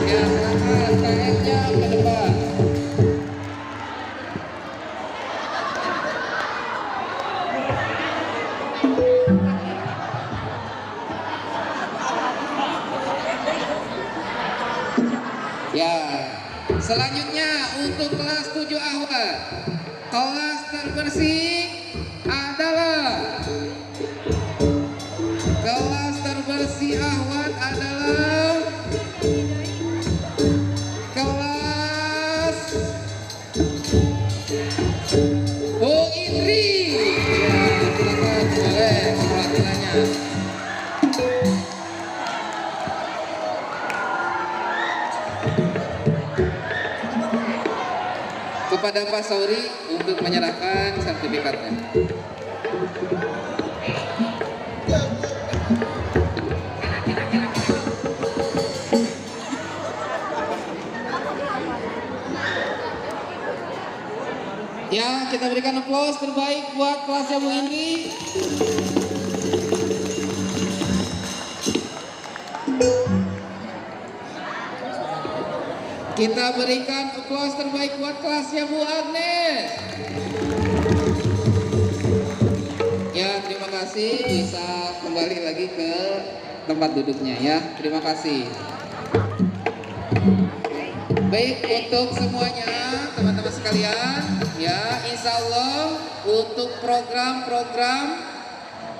Ya silakan KM-nya ke depan. Selanjutnya untuk kelas 7 Ahwat. Kelas terbersih adalah kelas Bu Indri. Ya, silakan boleh perwakilannya. Kepada Pak Sauri untuk menyerahkan sertifikatnya. Ya, kita berikan aplaus terbaik buat kelasnya Bu Indri. Kita berikan aplaus terbaik buat kelasnya Bu Agnes. Ya, terima kasih, bisa kembali lagi ke tempat duduknya ya. Terima kasih. Baik, untuk semuanya teman-teman sekalian, ya insya Allah untuk program-program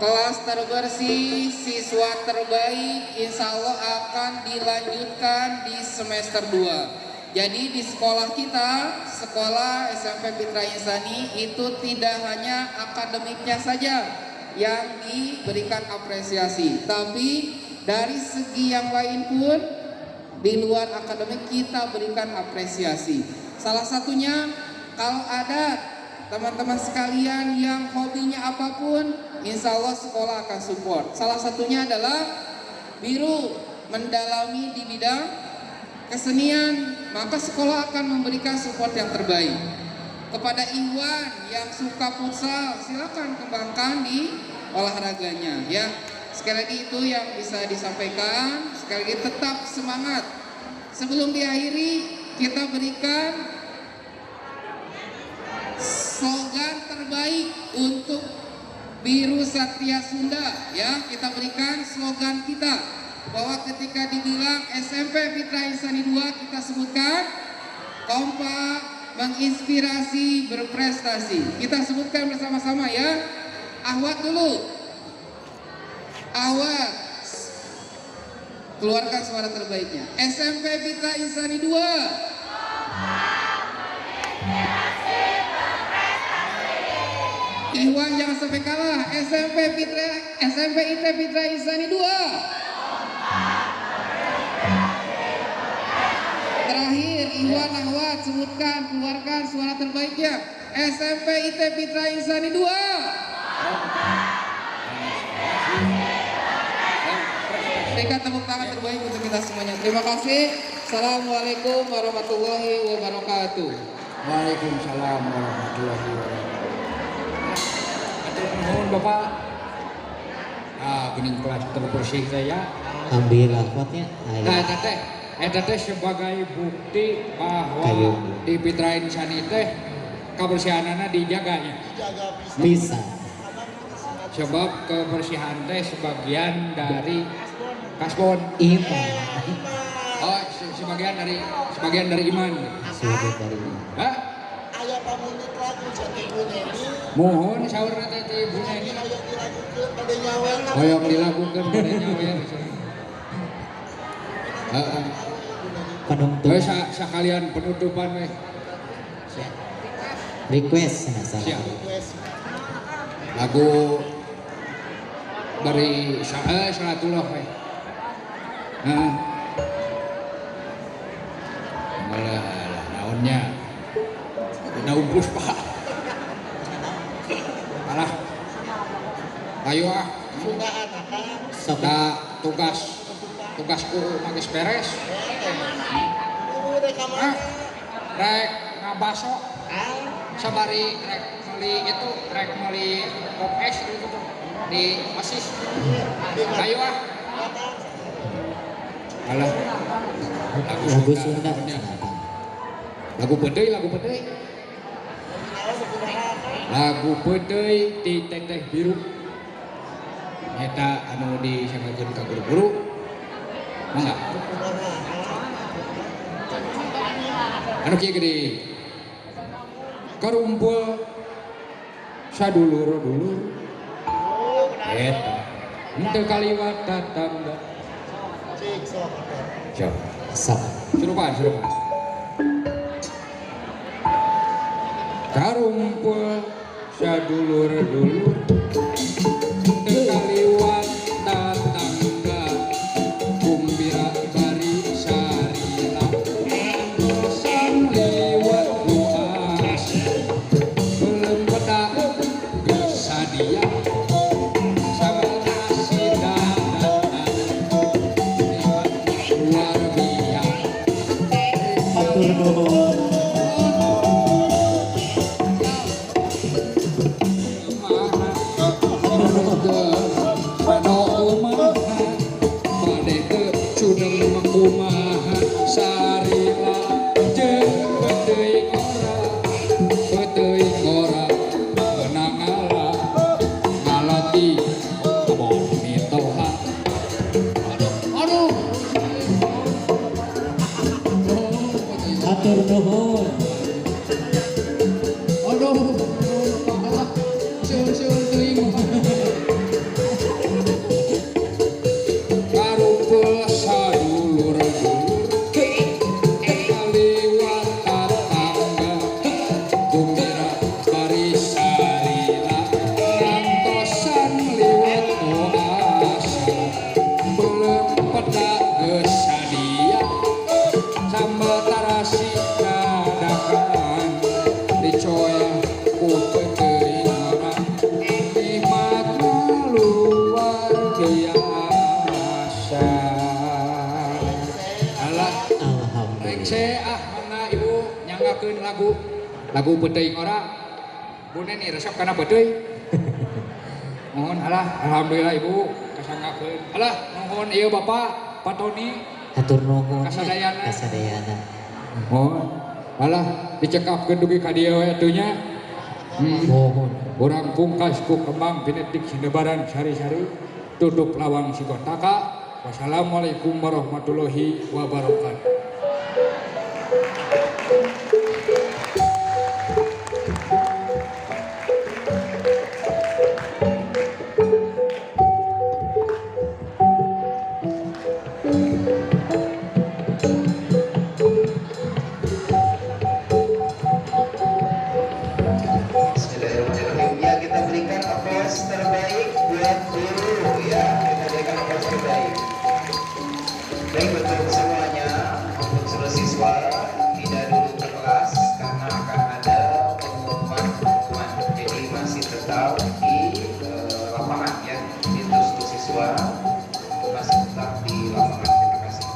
kelas terbersih siswa terbaik insya Allah akan dilanjutkan di semester 2. Jadi di sekolah kita, sekolah SMP Fitra Insani itu tidak hanya akademiknya saja yang diberikan apresiasi, tapi dari segi yang lain pun di luar akademik kita berikan apresiasi. Salah satunya kalau ada teman-teman sekalian yang hobinya apapun, insya Allah sekolah akan support. Salah satunya adalah biru mendalami di bidang kesenian, maka sekolah akan memberikan support yang terbaik. Kepada Iwan yang suka futsal, silakan kembangkan di olahraganya ya. Sekali lagi itu yang bisa disampaikan. Sekali lagi tetap semangat. Sebelum diakhiri kita berikan slogan terbaik untuk Biru Satria Sunda ya. Kita berikan slogan kita bahwa ketika dibilang SMP Fitra Insani 2 kita sebutkan kompak, menginspirasi, berprestasi. Kita sebutkan bersama-sama ya. Ahwat dulu. Ahwat, keluarkan suara terbaiknya. SMP Fitra Insani 2. Iwan jangan sampai kalah. SMP IT Fitra Insani 2. Terakhir Iwan Ahwat, sebutkan, keluarkan suara terbaiknya. SMP IT Fitra Insani 2. Berikan tepuk tangan terbaik untuk kita semuanya. Terima kasih. Assalamualaikum warahmatullahi wabarakatuh. Waalaikumsalam warahmatullahi wabarakatuh. Mohon Bapak. Gening kelas terbersih saya. Ambil akhwatnya. Nah, teh sebagai bukti bahwa di Fitra Insani teh kebersihanana dijaganya. Bisa. Sebab kebersihan teh sebagian dari kasbon. Iman. Oh, sebagian dari iman. Sebagian dari iman. Hah? Aya pamunut lagu cek Ibu Neni. Mohon saurna teh ti Ibu Neni. Aya dilagukeun pada nyawer. Hoyong dilakukan pada nyawer. Heeh. Penutup. Sakalian penutupan weh. Request salah. Siap. Lagu beri salatullah weh. Heeh. Malah naonnya. Daun puspa. Alah. Ayo ah. Sundaan akang. Da tugasku magis beres. Udah kamar. Rek ngabaso. Sabari rek meli pop es gitu tuh di Osis. Ayo ah. Alah. Lagu Sunda. Lagu pedeuy. Lagu pedeuy di Teteh Biru. Eta anu disangakeun ka guru-guru. Mangga. Anu kieu gede. Karumpul sadulur-dulur. Eta. Henteu kaliwat tatangga. Cik sok. Sok. Sok. Surupan. Karumpul sadulur-dulur kaliwat tatangga kumbira bari sarila sang liwat luas belum pedak kesadia sama nasi dadaan nikmat luar biasa. Atur nuhun. Atur nuhun. Karumpul sadulur-dulur kaliwat tatangga kumbira bari sarila ngantosan liwat oasa belum pedak geus sadia sambal tarasi dadakan dicoya ku teuing orang nikmatna luar biasa. Alah Alhamdulillah. rengse mana ibu nyangakeun lagu peteuing orang bune nih resep kana peteuing. Mohon alah alhamdulillah ibu kasangakeun. Alah mohon ieu Bapak Pak Tony Atur nuhun. Kasadayana. Kasadayana. mohon alah dicekapkeun dugi ka dieu we atuh nya. Mohon. Urang pungkas ku kembang pinetik sinebaran sari-sari tutup lawang sigotaka. Wassalamualaikum warahmatullahi wabarakatuh. Bismillahirrahmanirrahim. Ya, kita berikan aplaus terbaik buat guru ya. Kita berikan aplaus terbaik. Baik untuk semuanya, untuk seluruh siswa tidak dulu ke kelas karena akan ada pengumuman. Jadi masih tetap di lapangan ya. Itu seluruh siswa masih tetap di lapangan. Terima kasih.